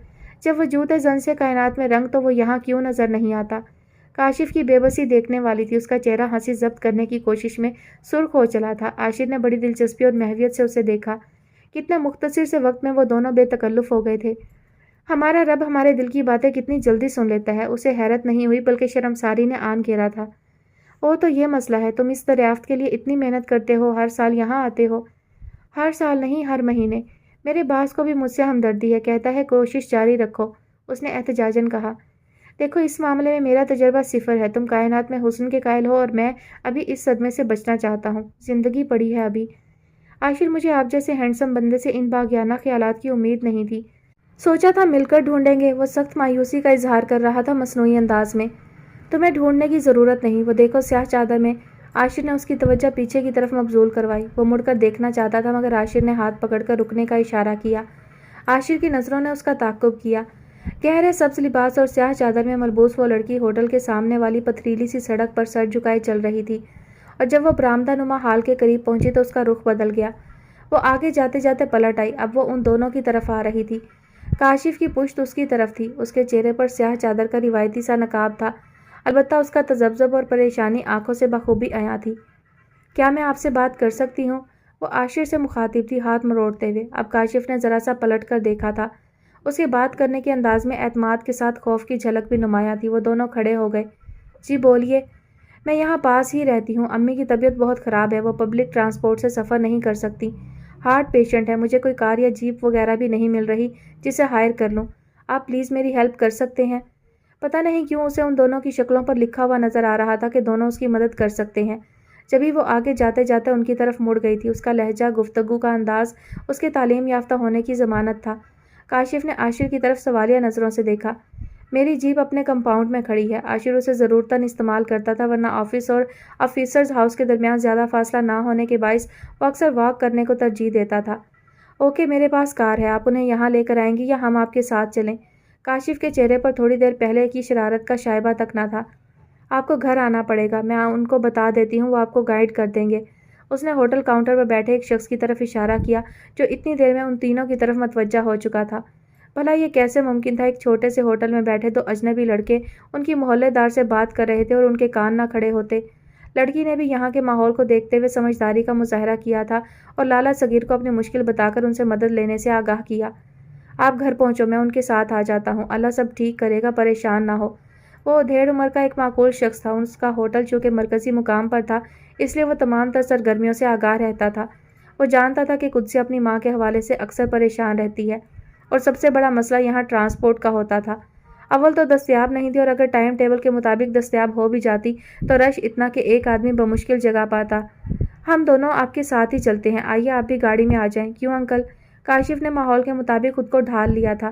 جب وجود زن سے کائنات میں رنگ تو وہ یہاں کیوں نظر نہیں آتا؟ کاشف کی بے بسی دیکھنے والی تھی، اس کا چہرہ ہنسی ضبط کرنے کی کوشش میں سرخ ہو چلا تھا۔ عاشر نے بڑی دلچسپی اور محویت سے اسے دیکھا، کتنے مختصر سے وقت میں وہ دونوں بے تکلف ہو گئے تھے۔ ہمارا رب ہمارے دل کی باتیں کتنی جلدی سن لیتا ہے، اسے حیرت نہیں ہوئی بلکہ شرمساری نے آن گھیرا تھا۔ وہ تو یہ مسئلہ ہے، تم اس دریافت کے لیے اتنی محنت کرتے ہو، ہر سال یہاں آتے ہو۔ ہر سال نہیں، ہر مہینے۔ میرے باس کو بھی مجھ سے ہمدردی ہے، کہتا ہے کوشش جاری رکھو، اس نے احتجاجاً کہا۔ دیکھو اس معاملے میں میرا تجربہ صفر ہے، تم کائنات میں حسن کے قائل ہو اور میں ابھی اس صدمے سے بچنا چاہتا ہوں، زندگی پڑی ہے ابھی۔ عاشر، مجھے آپ جیسے ہینڈسم بندے سے ان باغیانہ خیالات کی امید نہیں تھی، سوچا تھا مل کر ڈھونڈیں گے۔ وہ سخت مایوسی کا اظہار کر رہا تھا مصنوعی انداز میں۔ تمہیں ڈھونڈنے کی ضرورت نہیں، وہ دیکھو سیاہ چادر میں۔ عاشر نے اس کی توجہ پیچھے کی طرف مبذول کروائی۔ وہ مڑ کر دیکھنا چاہتا تھا مگر عاشر نے ہاتھ پکڑ کر رکنے کا اشارہ کیا۔ عاشر کی نظروں نے اس کا تعقب کیا۔ گہرے سبز لباس اور سیاہ چادر میں ملبوس وہ لڑکی ہوٹل کے سامنے والی پتھریلی سی سڑک پر سر جھکائے چل رہی تھی، اور جب وہ برآمدہ نما ہال کے قریب پہنچی تو اس کا رخ بدل گیا۔ وہ آگے جاتے جاتے پلٹ آئی، اب وہ ان دونوں کی طرف آ رہی تھی۔ کاشف کی پشت اس کی طرف تھی، اس کے چہرے پر سیاہ چادر کا روایتی سا نقاب تھا، البتہ اس کا تذبذب اور پریشانی آنکھوں سے بخوبی عیاں تھی۔ کیا میں آپ سے بات کر سکتی ہوں؟ وہ عاشر سے مخاطب تھی، ہاتھ مروڑتے ہوئے۔ اب کاشف نے ذرا سا پلٹ کر دیکھا تھا، اس کے بات کرنے کے انداز میں اعتماد کے ساتھ خوف کی جھلک بھی نمایاں تھی۔ وہ دونوں کھڑے ہو گئے۔ جی بولیے۔ میں یہاں پاس ہی رہتی ہوں، امی کی طبیعت بہت خراب ہے، وہ پبلک ٹرانسپورٹ سے سفر نہیں کر سکتی، ہارٹ پیشنٹ ہے، مجھے کوئی کار یا جیپ وغیرہ بھی نہیں مل رہی جسے ہائر کر لوں، آپ پلیز میری ہیلپ کر سکتے ہیں؟ پتہ نہیں کیوں اسے ان دونوں کی شکلوں پر لکھا ہوا نظر آ رہا تھا کہ دونوں اس کی مدد کر سکتے ہیں۔ جبھی وہ آگے جاتے جاتے ان کی طرف مڑ گئی تھی، اس کا لہجہ، گفتگو کا انداز اس کے تعلیم یافتہ ہونے کی ضمانت تھا۔ کاشف نے عاشر کی طرف سوالیہ نظروں سے دیکھا۔ میری جیپ اپنے کمپاؤنڈ میں کھڑی ہے، عاشر اسے ضرورتاً استعمال کرتا تھا، ورنہ آفس اور آفیسرز ہاؤس کے درمیان زیادہ فاصلہ نہ ہونے کے باعث وہ اکثر واک کرنے کو ترجیح دیتا تھا۔ اوکے، میرے پاس کار ہے، آپ انہیں یہاں لے کر آئیں گی یا ہم آپ کے ساتھ چلیں؟ کاشف کے چہرے پر تھوڑی دیر پہلے کی شرارت کا شائبہ تک نہ تھا۔ آپ کو گھر آنا پڑے گا، میں ان کو بتا دیتی ہوں، وہ آپ کو گائیڈ کر دیں گے۔ اس نے ہوٹل کاؤنٹر پر بیٹھے ایک شخص کی طرف اشارہ کیا جو اتنی دیر میں ان تینوں کی طرف متوجہ ہو چکا تھا۔ بھلا یہ کیسے ممکن تھا؟ ایک چھوٹے سے ہوٹل میں بیٹھے دو اجنبی لڑکے ان کی محلے دار سے بات کر رہے تھے اور ان کے کان نہ کھڑے ہوتے۔ لڑکی نے بھی یہاں کے ماحول کو دیکھتے ہوئے سمجھداری کا مظاہرہ کیا تھا اور لالا صغیر کو اپنی مشکل بتا کر ان سے مدد لینے سے آگاہ کیا۔ آپ گھر پہنچو، میں ان کے ساتھ آ جاتا ہوں، اللہ سب ٹھیک کرے گا، پریشان نہ ہو۔ وہ ادھیڑ عمر کا ایک معقول شخص تھا، اس کا ہوٹل چونکہ مرکزی مقام پر تھا اس لیے وہ تمام تر سرگرمیوں سے آگاہ رہتا تھا۔ وہ جانتا تھا کہ قدسی اپنی ماں کے حوالے سے اکثر پریشان رہتی ہے اور سب سے بڑا مسئلہ یہاں ٹرانسپورٹ کا ہوتا تھا۔ اول تو دستیاب نہیں تھی اور اگر ٹائم ٹیبل کے مطابق دستیاب ہو بھی جاتی تو رش اتنا کہ ایک آدمی بمشکل جگہ پاتا۔ ہم دونوں آپ کے ساتھ ہی چلتے ہیں، آئیے آپ بھی گاڑی میں آ جائیں۔ کیوں انکل؟ کاشف نے ماحول کے مطابق خود کو ڈھال لیا تھا۔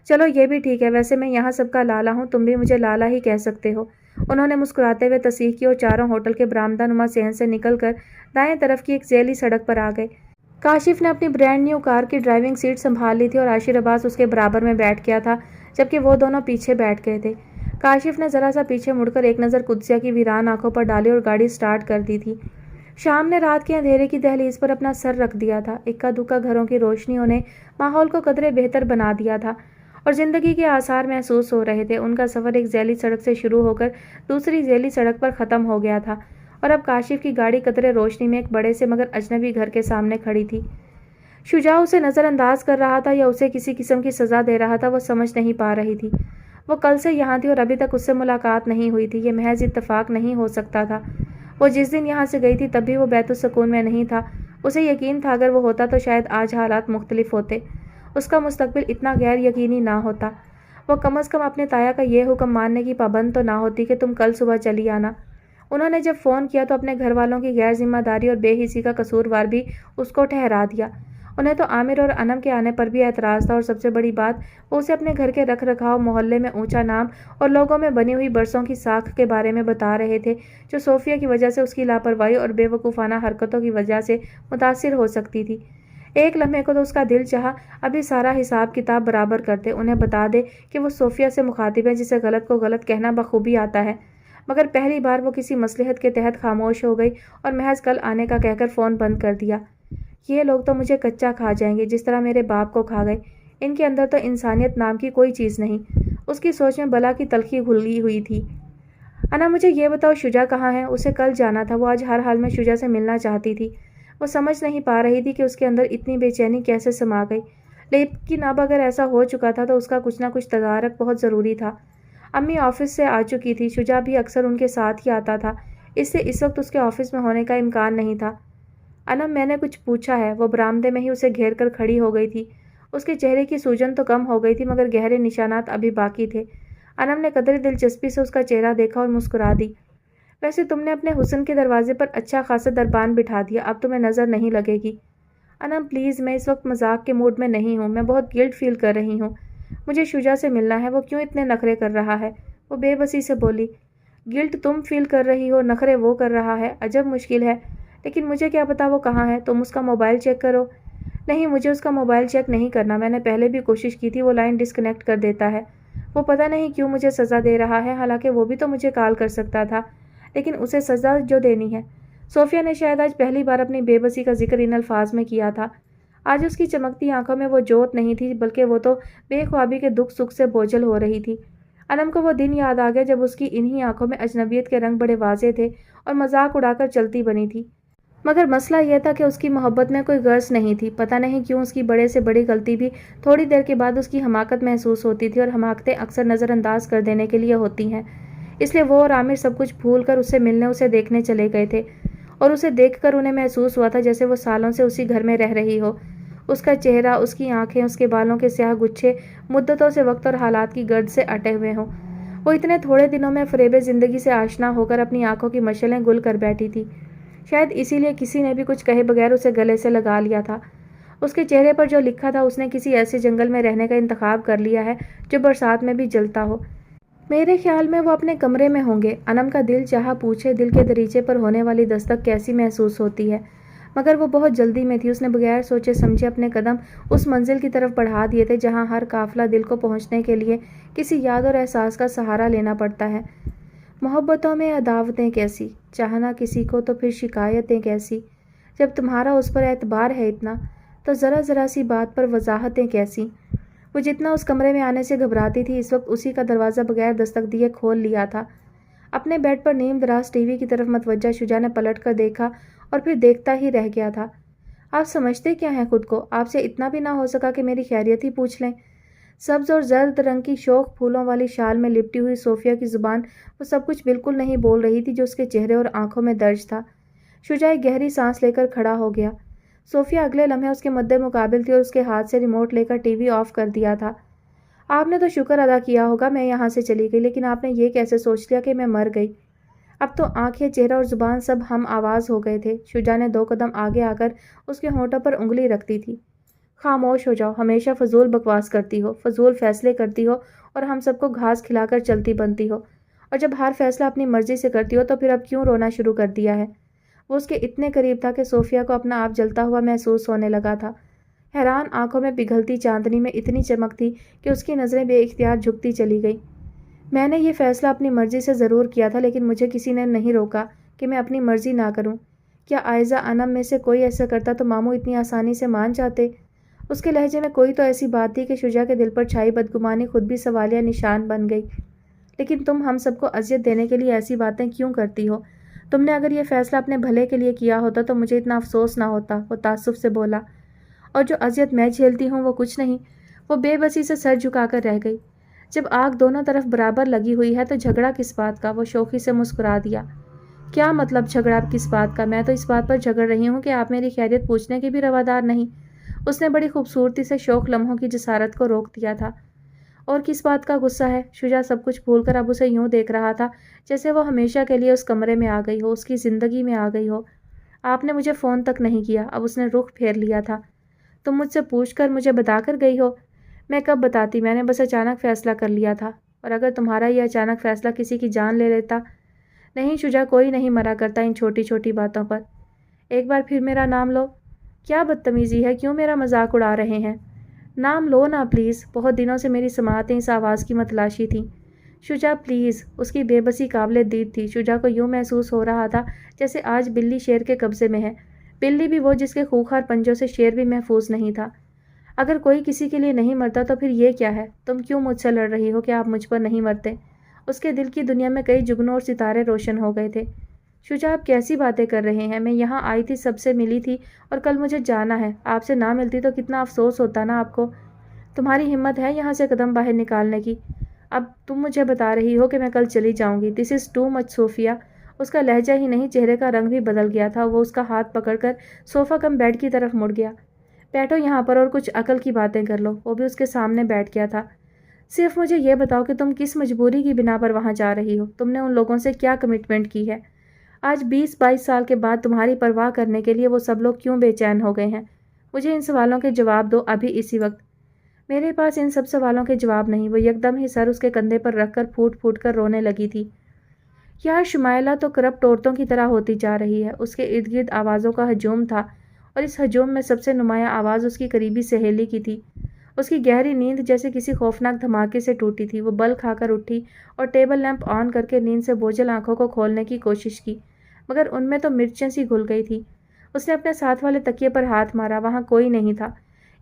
چلو یہ بھی ٹھیک ہے، ویسے میں یہاں سب کا لالا ہوں، تم بھی مجھے لالا ہی کہہ سکتے ہو۔ انہوں نے مسکراتے ہوئے تصحیح کی اور چاروں ہوٹل کے برآمدہ نما صحن سے نکل کر دائیں طرف کی ایک ذیلی سڑک پر آ گئے۔ کاشف نے اپنی برانڈ نیو کار کی ڈرائیونگ سیٹ سنبھال لی تھی اور عاشر عباس اس کے برابر میں بیٹھ گیا تھا، جبکہ وہ دونوں پیچھے بیٹھ گئے تھے۔ کاشف نے ذرا سا پیچھے مڑ کر ایک نظر قدسیہ کی ویران آنکھوں پر ڈالی اور گاڑی سٹارٹ کر دی تھی۔ شام نے رات کے اندھیرے کی دہلیز پر اپنا سر رکھ دیا تھا۔ اکا دکا گھروں کی روشنیوں نے ماحول کو قدرے بہتر بنا دیا تھا اور زندگی کے آثار محسوس ہو رہے تھے۔ ان کا سفر ایک ذیلی سڑک سے شروع ہو کر دوسری ذیلی سڑک پر ختم ہو گیا تھا اور اب کاشف کی گاڑی قطرے روشنی میں ایک بڑے سے مگر اجنبی گھر کے سامنے کھڑی تھی۔ شجاع اسے نظر انداز کر رہا تھا یا اسے کسی قسم کی سزا دے رہا تھا، وہ سمجھ نہیں پا رہی تھی۔ وہ کل سے یہاں تھی اور ابھی تک اس سے ملاقات نہیں ہوئی تھی۔ یہ محض اتفاق نہیں ہو سکتا تھا۔ وہ جس دن یہاں سے گئی تھی تب بھی وہ بیت السکون میں نہیں تھا۔ اسے یقین تھا اگر وہ ہوتا تو شاید آج حالات مختلف ہوتے، اس کا مستقبل اتنا غیر یقینی نہ ہوتا۔ وہ کم از کم اپنے تایا کا یہ حکم ماننے کی پابند تو نہ ہوتی کہ تم کل صبح چلی آنا۔ انہوں نے جب فون کیا تو اپنے گھر والوں کی غیر ذمہ داری اور بے حسی کا قصوروار بھی اس کو ٹھہرا دیا۔ انہیں تو عامر اور انم کے آنے پر بھی اعتراض تھا اور سب سے بڑی بات وہ اسے اپنے گھر کے رکھ رکھاؤ، محلے میں اونچا نام اور لوگوں میں بنی ہوئی برسوں کی ساکھ کے بارے میں بتا رہے تھے، جو صوفیہ کی وجہ سے اس کی لاپرواہی اور بے وقوفانہ حرکتوں کی وجہ سے متاثر ہو سکتی تھی۔ ایک لمحے کو تو اس کا دل چاہا ابھی سارا حساب کتاب برابر کر دے، انہیں بتا دے کہ وہ صوفیہ سے مخاطب ہے جسے غلط کو غلط کہنا بخوبی آتا ہے، مگر پہلی بار وہ کسی مصلحت کے تحت خاموش ہو گئی اور محض کل آنے کا کہہ کر فون بند کر دیا۔ یہ لوگ تو مجھے کچا کھا جائیں گے جس طرح میرے باپ کو کھا گئے، ان کے اندر تو انسانیت نام کی کوئی چیز نہیں۔ اس کی سوچ میں بلا کی تلخی گھلی ہوئی تھی۔ انا مجھے یہ بتاؤ شجاع کہاں ہے؟ اسے کل جانا تھا، وہ آج ہر حال میں شجاع سے ملنا چاہتی تھی۔ وہ سمجھ نہیں پا رہی تھی کہ اس کے اندر اتنی بے چینی کیسے سما گئی، لیکن اب اگر ایسا ہو چکا تھا تو اس کا کچھ نہ کچھ تدارک بہت ضروری تھا۔ امی آفس سے آ چکی تھی، شجاع بھی اکثر ان کے ساتھ ہی آتا تھا، اس لیے اس وقت اس کے آفس میں ہونے کا امکان نہیں تھا۔ انم میں نے کچھ پوچھا ہے؟ وہ برآمدے میں ہی اسے گھیر کر کھڑی ہو گئی تھی۔ اس کے چہرے کی سوجن تو کم ہو گئی تھی مگر گہرے نشانات ابھی باقی تھے۔ انم نے قدرے دلچسپی سے اس کا چہرہ دیکھا اور مسکرا دی۔ ویسے تم نے اپنے حسن کے دروازے پر اچھا خاصا دربان بٹھا دیا، اب تمہیں نظر نہیں لگے گی۔ انم پلیز، میں اس وقت مذاق کے موڈ میں نہیں ہوں، میں بہت گلٹ فیل کر رہی ہوں، مجھے شجاع سے ملنا ہے، وہ کیوں اتنے نخرے کر رہا ہے؟ وہ بے بسی سے بولی۔ گلٹ تم فیل کر رہی ہو، نخرے وہ کر رہا ہے، عجب مشکل ہے، لیکن مجھے کیا پتا وہ کہاں ہے؟ تم اس کا موبائل چیک کرو۔ نہیں، مجھے اس کا موبائل چیک نہیں کرنا، میں نے پہلے بھی کوشش کی تھی، وہ لائن ڈسکنیکٹ کر دیتا ہے۔ وہ پتہ نہیں کیوں مجھے سزا دے رہا ہے، حالانکہ وہ بھی تو مجھے کال کر سکتا تھا، لیکن اسے سزا جو دینی ہے۔ صوفیہ نے شاید آج پہلی بار اپنی بے بسی کا ذکر ان الفاظ میں کیا تھا۔ آج اس کی چمکتی آنکھوں میں وہ جوت نہیں تھی، بلکہ وہ تو بے خوابی کے دکھ سکھ سے بوجھل ہو رہی تھی۔ انم کو وہ دن یاد آ گیا جب اس کی انہی آنکھوں میں اجنبیت کے رنگ بڑے واضح تھے اور مذاق اڑا کر چلتی بنی تھی، مگر مسئلہ یہ تھا کہ اس کی محبت میں کوئی غرض نہیں تھی۔ پتہ نہیں کیوں اس کی بڑے سے بڑی غلطی بھی تھوڑی دیر کے بعد اس کی حماقت محسوس ہوتی تھی، اور حماقتیں اکثر نظر انداز کر دینے کے لیے ہوتی ہیں۔ اس لیے وہ اور عامر سب کچھ بھول کر اسے ملنے، اسے دیکھنے چلے گئے تھے، اور اسے دیکھ کر انہیں محسوس ہوا تھا جیسے وہ سالوں سے اسی گھر میں رہ رہی ہو۔ اس کا چہرہ، اس کی آنکھیں، اس کے بالوں کے سیاہ گچھے مدتوں سے وقت اور حالات کی گرد سے اٹے ہوئے ہوں۔ وہ اتنے تھوڑے دنوں میں فریب زندگی سے آشنا ہو کر اپنی آنکھوں کی مشعلیں گل کر بیٹھی تھی۔ شاید اسی لیے کسی نے بھی کچھ کہے بغیر اسے گلے سے لگا لیا تھا۔ اس کے چہرے پر جو لکھا تھا، اس نے کسی ایسے جنگل میں رہنے کا انتخاب کر لیا ہے جو برسات میں بھی جلتا ہو۔ میرے خیال میں وہ اپنے کمرے میں ہوں گے۔ انم کا دل چاہا پوچھے دل کے دریچے پر ہونے والی دستک کیسی محسوس ہوتی ہے، مگر وہ بہت جلدی میں تھی۔ اس نے بغیر سوچے سمجھے اپنے قدم اس منزل کی طرف بڑھا دیے تھے جہاں ہر قافلہ دل کو پہنچنے کے لیے کسی یاد اور احساس کا سہارا لینا پڑتا ہے۔ محبتوں میں عداوتیں کیسی، چاہنا کسی کو تو پھر شکایتیں کیسی، جب تمہارا اس پر اعتبار ہے اتنا تو ذرا ذرا سی بات پر وضاحتیں کیسی۔ وہ جتنا اس کمرے میں آنے سے گھبراتی تھی، اس وقت اسی کا دروازہ بغیر دستک دیے کھول لیا تھا۔ اپنے بیڈ پر نیم دراز ٹی وی کی طرف متوجہ شجاع نے پلٹ کر دیکھا اور پھر دیکھتا ہی رہ گیا تھا۔ آپ سمجھتے کیا ہیں خود کو؟ آپ سے اتنا بھی نہ ہو سکا کہ میری خیریت ہی پوچھ لیں؟ سبز اور زرد رنگ کی شوخ پھولوں والی شال میں لپٹی ہوئی صوفیہ کی زبان وہ سب کچھ بالکل نہیں بول رہی تھی جو اس کے چہرے اور آنکھوں میں درج تھا۔ شجاع ایک گہری سانس لے کر کھڑا ہو گیا۔ صوفیہ اگلے لمحے اس کے مد مقابل تھی اور اس کے ہاتھ سے ریموٹ لے کر ٹی وی آف کر دیا تھا۔ آپ نے تو شکر ادا کیا ہوگا میں یہاں سے چلی گئی، لیکن آپ نے یہ کیسے سوچ لیا کہ میں مر گئی؟ اب تو آنکھیں، چہرہ اور زبان سب ہم آواز ہو گئے تھے۔ شجاع نے 2 قدم آگے آ کر اس کے ہونٹوں پر انگلی رکھ دی تھی۔ خاموش ہو جاؤ، ہمیشہ فضول بکواس کرتی ہو، فضول فیصلے کرتی ہو اور ہم سب کو گھاس کھلا کر چلتی بنتی ہو، اور جب ہر فیصلہ اپنی مرضی سے کرتی ہو تو پھر اب کیوں رونا شروع کر دیا ہے؟ وہ اس کے اتنے قریب تھا کہ صوفیہ کو اپنا آپ جلتا ہوا محسوس ہونے لگا تھا۔ حیران آنکھوں میں پگھلتی چاندنی میں اتنی چمک تھی کہ اس کی نظریں بے اختیار جھکتی چلی گئی۔ میں نے یہ فیصلہ اپنی مرضی سے ضرور کیا تھا، لیکن مجھے کسی نے نہیں روکا کہ میں اپنی مرضی نہ کروں۔ کیا عائزہ انم میں سے کوئی ایسا کرتا تو ماموں اتنی آسانی سے مان جاتے؟ اس کے لہجے میں کوئی تو ایسی بات تھی کہ شجاع کے دل پر چھائی بدگمانی خود بھی سوالیہ نشان بن گئی۔ لیکن تم ہم سب کو اذیت دینے کے لیے ایسی باتیں کیوں کرتی ہو؟ تم نے اگر یہ فیصلہ اپنے بھلے کے لیے کیا ہوتا تو مجھے اتنا افسوس نہ ہوتا، وہ تعصب سے بولا۔ اور جو اذیت میں جھیلتی ہوں وہ کچھ نہیں۔ وہ بے بسی سے سر جھکا کر رہ گئی۔ جب آگ دونوں طرف برابر لگی ہوئی ہے تو جھگڑا کس بات کا؟ وہ شوخی سے مسکرا دیا۔ کیا مطلب جھگڑا کس بات کا؟ میں تو اس بات پر جھگڑ رہی ہوں کہ آپ میری خیریت پوچھنے کے بھی روادار نہیں۔ اس نے بڑی خوبصورتی سے شوخ لمحوں کی جسارت کو روک دیا تھا۔ اور کس بات کا غصہ ہے؟ شجاع سب کچھ بھول کر اب اسے یوں دیکھ رہا تھا جیسے وہ ہمیشہ کے لیے اس کمرے میں آ گئی ہو، اس کی زندگی میں آ گئی ہو۔ آپ نے مجھے فون تک نہیں کیا۔ اب اس نے رخ پھیر لیا تھا۔ تم مجھ سے پوچھ کر مجھے بتا کر گئی ہو؟ میں کب بتاتی، میں نے بس اچانک فیصلہ کر لیا تھا۔ اور اگر تمہارا یہ اچانک فیصلہ کسی کی جان لے لیتا؟ نہیں شجاع، کوئی نہیں مرا کرتا ان چھوٹی چھوٹی باتوں پر۔ ایک بار پھر میرا نام لو۔ کیا بدتمیزی ہے، کیوں میرا مذاق اڑا رہے ہیں؟ نام لو نا پلیز۔ بہت دنوں سے میری سماعتیں اس آواز کی متلاشی تھیں۔ شجاع پلیز۔ اس کی بے بسی قابل دید تھی۔ شجاع کو یوں محسوس ہو رہا تھا جیسے آج بلی شیر کے قبضے میں ہے، بلی بھی وہ جس کے خوخار پنجوں سے شیر بھی محفوظ نہیں تھا۔ اگر کوئی کسی کے لیے نہیں مرتا تو پھر یہ کیا ہے؟ تم کیوں مجھ سے لڑ رہی ہو کہ آپ مجھ پر نہیں مرتے؟ اس کے دل کی دنیا میں کئی جگنوں اور ستارے روشن ہو گئے تھے۔ شجاع آپ کیسی باتیں کر رہے ہیں؟ میں یہاں آئی تھی، سب سے ملی تھی اور کل مجھے جانا ہے۔ آپ سے نہ ملتی تو کتنا افسوس ہوتا نا آپ کو۔ تمہاری ہمت ہے یہاں سے قدم باہر نکالنے کی؟ اب تم مجھے بتا رہی ہو کہ میں کل چلی جاؤں گی۔ دس از ٹو مچ صوفیہ۔ اس کا لہجہ ہی نہیں، چہرے کا رنگ بھی بدل گیا تھا۔ وہ اس کا ہاتھ پکڑ کر صوفہ کم بیڈ کی طرف مڑ گیا۔ بیٹھو یہاں پر اور کچھ عقل کی باتیں کر لو۔ وہ بھی اس کے سامنے بیٹھ گیا تھا۔ صرف مجھے یہ بتاؤ کہ تم کس مجبوری کی بنا پر وہاں جا رہی ہو؟ تم نے ان لوگوں سے کیا کمٹمنٹ کی ہے؟ آج 20-22 سال کے بعد تمہاری پرواہ کرنے کے لیے وہ سب لوگ کیوں بے چین ہو گئے ہیں؟ مجھے ان سوالوں کے جواب دو ابھی اسی وقت۔ میرے پاس ان سب سوالوں کے جواب نہیں۔ وہ یکدم ہی سر اس کے کندھے پر رکھ کر پھوٹ پھوٹ کر رونے لگی تھی۔ یار شمائلہ تو کرپٹ عورتوں کی طرح ہوتی جا رہی ہے۔ اس کے ارد گرد آوازوں کا ہجوم تھا اور اس ہجوم میں سب سے نمایاں آواز اس کی قریبی سہیلی کی تھی۔ اس کی گہری نیند جیسے کسی خوفناک دھماکے سے ٹوٹی تھی۔ وہ بل کھا کر اٹھی اور ٹیبل لیمپ آن کر کے نیند سے بوجھل آنکھوں کو کھولنے کی کوشش کی، مگر ان میں تو مرچیں سی گھل گئی تھی۔ اس نے اپنے ساتھ والے تکیے پر ہاتھ مارا، وہاں کوئی نہیں تھا۔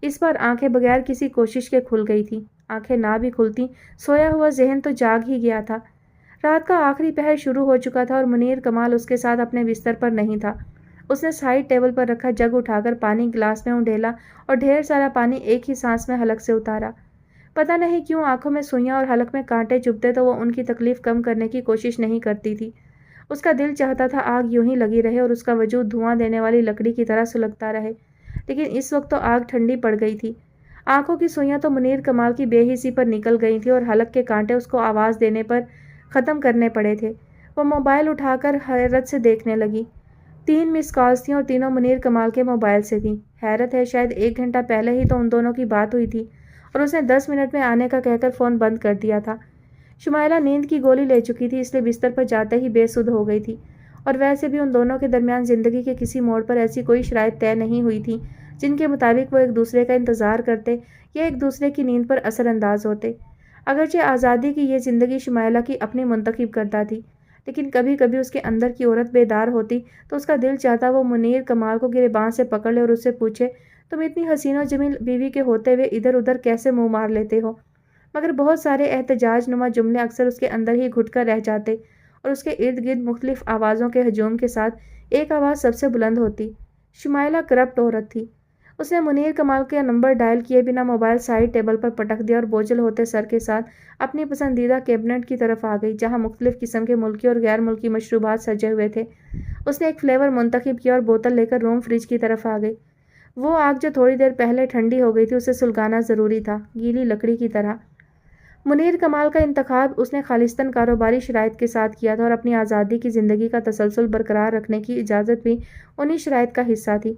اس بار آنکھیں بغیر کسی کوشش کے کھل گئی تھیں۔ آنکھیں نہ بھی کھلتی، سویا ہوا ذہن تو جاگ ہی گیا تھا۔ رات کا آخری پہر شروع ہو چکا تھا اور منیر کمال اس کے ساتھ اپنے بستر پر نہیں تھا۔ اس نے سائیڈ ٹیبل پر رکھا جگ اٹھا کر پانی گلاس میں انڈیلا اور ڈھیر سارا پانی ایک ہی سانس میں حلق سے اتارا۔ پتہ نہیں کیوں آنکھوں میں سوئیاں اور حلق میں کانٹے چبھتے تو وہ ان کی تکلیف کم کرنے کی کوشش نہیں کرتی تھی۔ اس کا دل چاہتا تھا آگ یوں ہی لگی رہے اور اس کا وجود دھواں دینے والی لکڑی کی طرح سلگتا رہے، لیکن اس وقت تو آگ ٹھنڈی پڑ گئی تھی۔ آنکھوں کی سوئیاں تو منیر کمال کی بے حسی پر نکل گئی تھیں اور حلق کے کانٹے اس کو آواز دینے پر ختم کرنے پڑے تھے۔ وہ موبائل اٹھا کر حیرت سے دیکھنے لگی۔ 3 مس کالز تھیں اور تینوں منیر کمال کے موبائل سے تھیں۔ حیرت ہے، شاید 1 گھنٹہ پہلے ہی تو ان دونوں کی بات ہوئی تھی اور اس نے 10 منٹ میں آنے کا کہہ کر فون بند کر دیا تھا۔ شمائلہ نیند کی گولی لے چکی تھی، اس لیے بستر پر جاتے ہی بے سدھ ہو گئی تھی، اور ویسے بھی ان دونوں کے درمیان زندگی کے کسی موڑ پر ایسی کوئی شرائط طے نہیں ہوئی تھی جن کے مطابق وہ ایک دوسرے کا انتظار کرتے یا ایک دوسرے کی نیند پر اثر انداز ہوتے۔ اگرچہ آزادی کی یہ زندگی شمائلہ کی اپنی منتخب کردہ تھی، لیکن کبھی کبھی اس کے اندر کی عورت بیدار ہوتی تو اس کا دل چاہتا وہ منیر کمال کو گریباں سے پکڑ لے اور اس سے پوچھے، تم اتنی حسین و جمیل بیوی کے ہوتے ہوئے ادھر ادھر کیسے منہ مار لیتے ہو؟ مگر بہت سارے احتجاج نما جملے اکثر اس کے اندر ہی گھٹ کر رہ جاتے اور اس کے ارد گرد مختلف آوازوں کے ہجوم کے ساتھ ایک آواز سب سے بلند ہوتی۔ شمائلہ کرپٹ عورت تھی۔ اس نے منیر کمال کا نمبر ڈائل کیے بنا موبائل سائیڈ ٹیبل پر پٹک دیا اور بوجھل ہوتے سر کے ساتھ اپنی پسندیدہ کیبنٹ کی طرف آ گئی، جہاں مختلف قسم کے ملکی اور غیر ملکی مشروبات سجے ہوئے تھے۔ اس نے ایک فلیور منتخب کیا اور بوتل لے کر روم فریج کی طرف آ گئی۔ وہ آگ جو تھوڑی دیر پہلے ٹھنڈی ہو گئی تھی اسے سلگانا ضروری تھا، گیلی لکڑی کی طرح۔ منیر کمال کا انتخاب اس نے خالصتاً کاروباری شرائط کے ساتھ کیا تھا اور اپنی آزادی کی زندگی کا تسلسل برقرار رکھنے کی اجازت بھی انہی شرائط کا حصہ تھی۔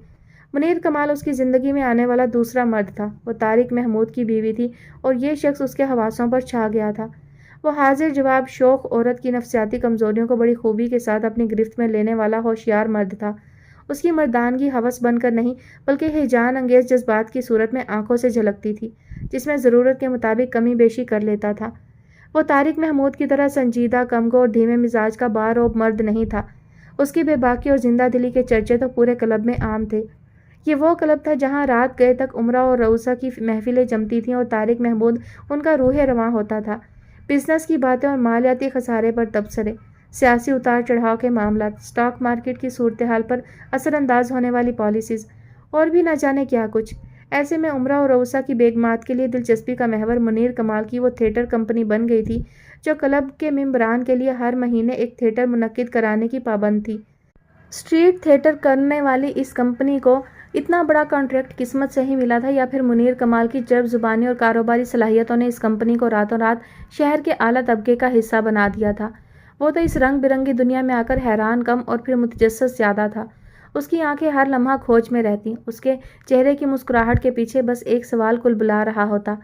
منیر کمال اس کی زندگی میں آنے والا دوسرا مرد تھا۔ وہ طارق محمود کی بیوی تھی اور یہ شخص اس کے حواسوں پر چھا گیا تھا۔ وہ حاضر جواب شوخ عورت کی نفسیاتی کمزوریوں کو بڑی خوبی کے ساتھ اپنی گرفت میں لینے والا ہوشیار مرد تھا۔ اس کی مردانگی ہوس بن کر نہیں بلکہ ہیجان انگیز جذبات کی صورت میں آنکھوں سے جھلکتی تھی، جس میں ضرورت کے مطابق کمی بیشی کر لیتا تھا۔ وہ طارق محمود کی طرح سنجیدہ، کمگو اور دھیمے مزاج کا باروب مرد نہیں تھا۔ اس کی بے باکی اور زندہ دلی کے چرچے تو پورے کلب میں عام تھے۔ یہ وہ کلب تھا جہاں رات گئے تک عمرہ اور رؤسہ کی محفلیں جمتی تھیں اور طارق محمود ان کا روح رواں ہوتا تھا۔ بزنس کی باتیں اور مالیاتی خسارے پر تبصرے، سیاسی اتار چڑھاؤ کے معاملات، اسٹاک مارکیٹ کی صورتحال پر اثر انداز ہونے والی پالیسیز اور بھی نہ جانے کیا کچھ۔ ایسے میں عمرہ اور رؤسہ کی بیگمات کے لیے دلچسپی کا محور منیر کمال کی وہ تھیٹر کمپنی بن گئی تھی جو کلب کے ممبران کے لیے ہر مہینے ایک تھیٹر منعقد کرانے کی پابند تھی۔ اسٹریٹ تھیٹر کرنے والی اس کمپنی کو اتنا بڑا کانٹریکٹ قسمت سے ہی ملا تھا یا پھر منیر کمال کی چرب زبانی اور کاروباری صلاحیتوں نے اس کمپنی کو راتوں رات شہر کے اعلیٰ طبقے کا حصہ بنا دیا تھا۔ وہ تو اس رنگ برنگی دنیا میں آ کر حیران کم اور پھر متجسس زیادہ تھا۔ اس کی آنکھیں ہر لمحہ کھوج میں رہتیں، اس کے چہرے کی مسکراہٹ کے پیچھے بس ایک سوال کل بلا رہا ہوتا،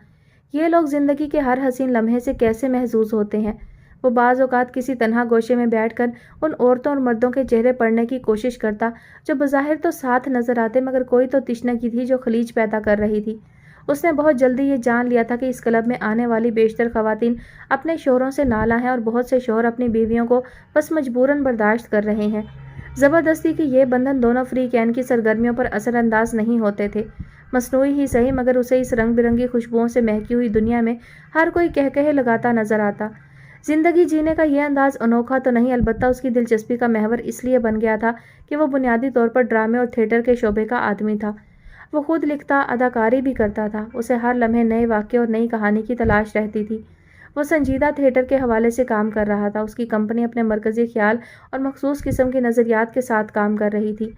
یہ لوگ زندگی کے ہر حسین لمحے سے کیسے محظوظ ہوتے ہیں؟ وہ بعض اوقات کسی تنہا گوشے میں بیٹھ کر ان عورتوں اور مردوں کے چہرے پڑھنے کی کوشش کرتا جو بظاہر تو ساتھ نظر آتے مگر کوئی تو تشنگی تھی جو خلیج پیدا کر رہی تھی۔ اس نے بہت جلدی یہ جان لیا تھا کہ اس کلب میں آنے والی بیشتر خواتین اپنے شوہروں سے نالاں ہیں اور بہت سے شوہر اپنی بیویوں کو بس مجبوراً برداشت کر رہے ہیں۔ زبردستی کی یہ بندھن دونوں فریقین کی سرگرمیوں پر اثر انداز نہیں ہوتے تھے۔ مصنوعی ہی صحیح مگر اسے اس رنگ برنگی خوشبوؤں سے مہکی ہوئی دنیا میں ہر کوئی کہے لگاتا نظر آتا۔ زندگی جینے کا یہ انداز انوکھا تو نہیں، البتہ اس کی دلچسپی کا محور اس لیے بن گیا تھا کہ وہ بنیادی طور پر ڈرامے اور تھیٹر کے شعبے کا آدمی تھا۔ وہ خود لکھتا، اداکاری بھی کرتا تھا۔ اسے ہر لمحے نئے واقعے اور نئی کہانی کی تلاش رہتی تھی۔ وہ سنجیدہ تھیٹر کے حوالے سے کام کر رہا تھا۔ اس کی کمپنی اپنے مرکزی خیال اور مخصوص قسم کے نظریات کے ساتھ کام کر رہی تھی۔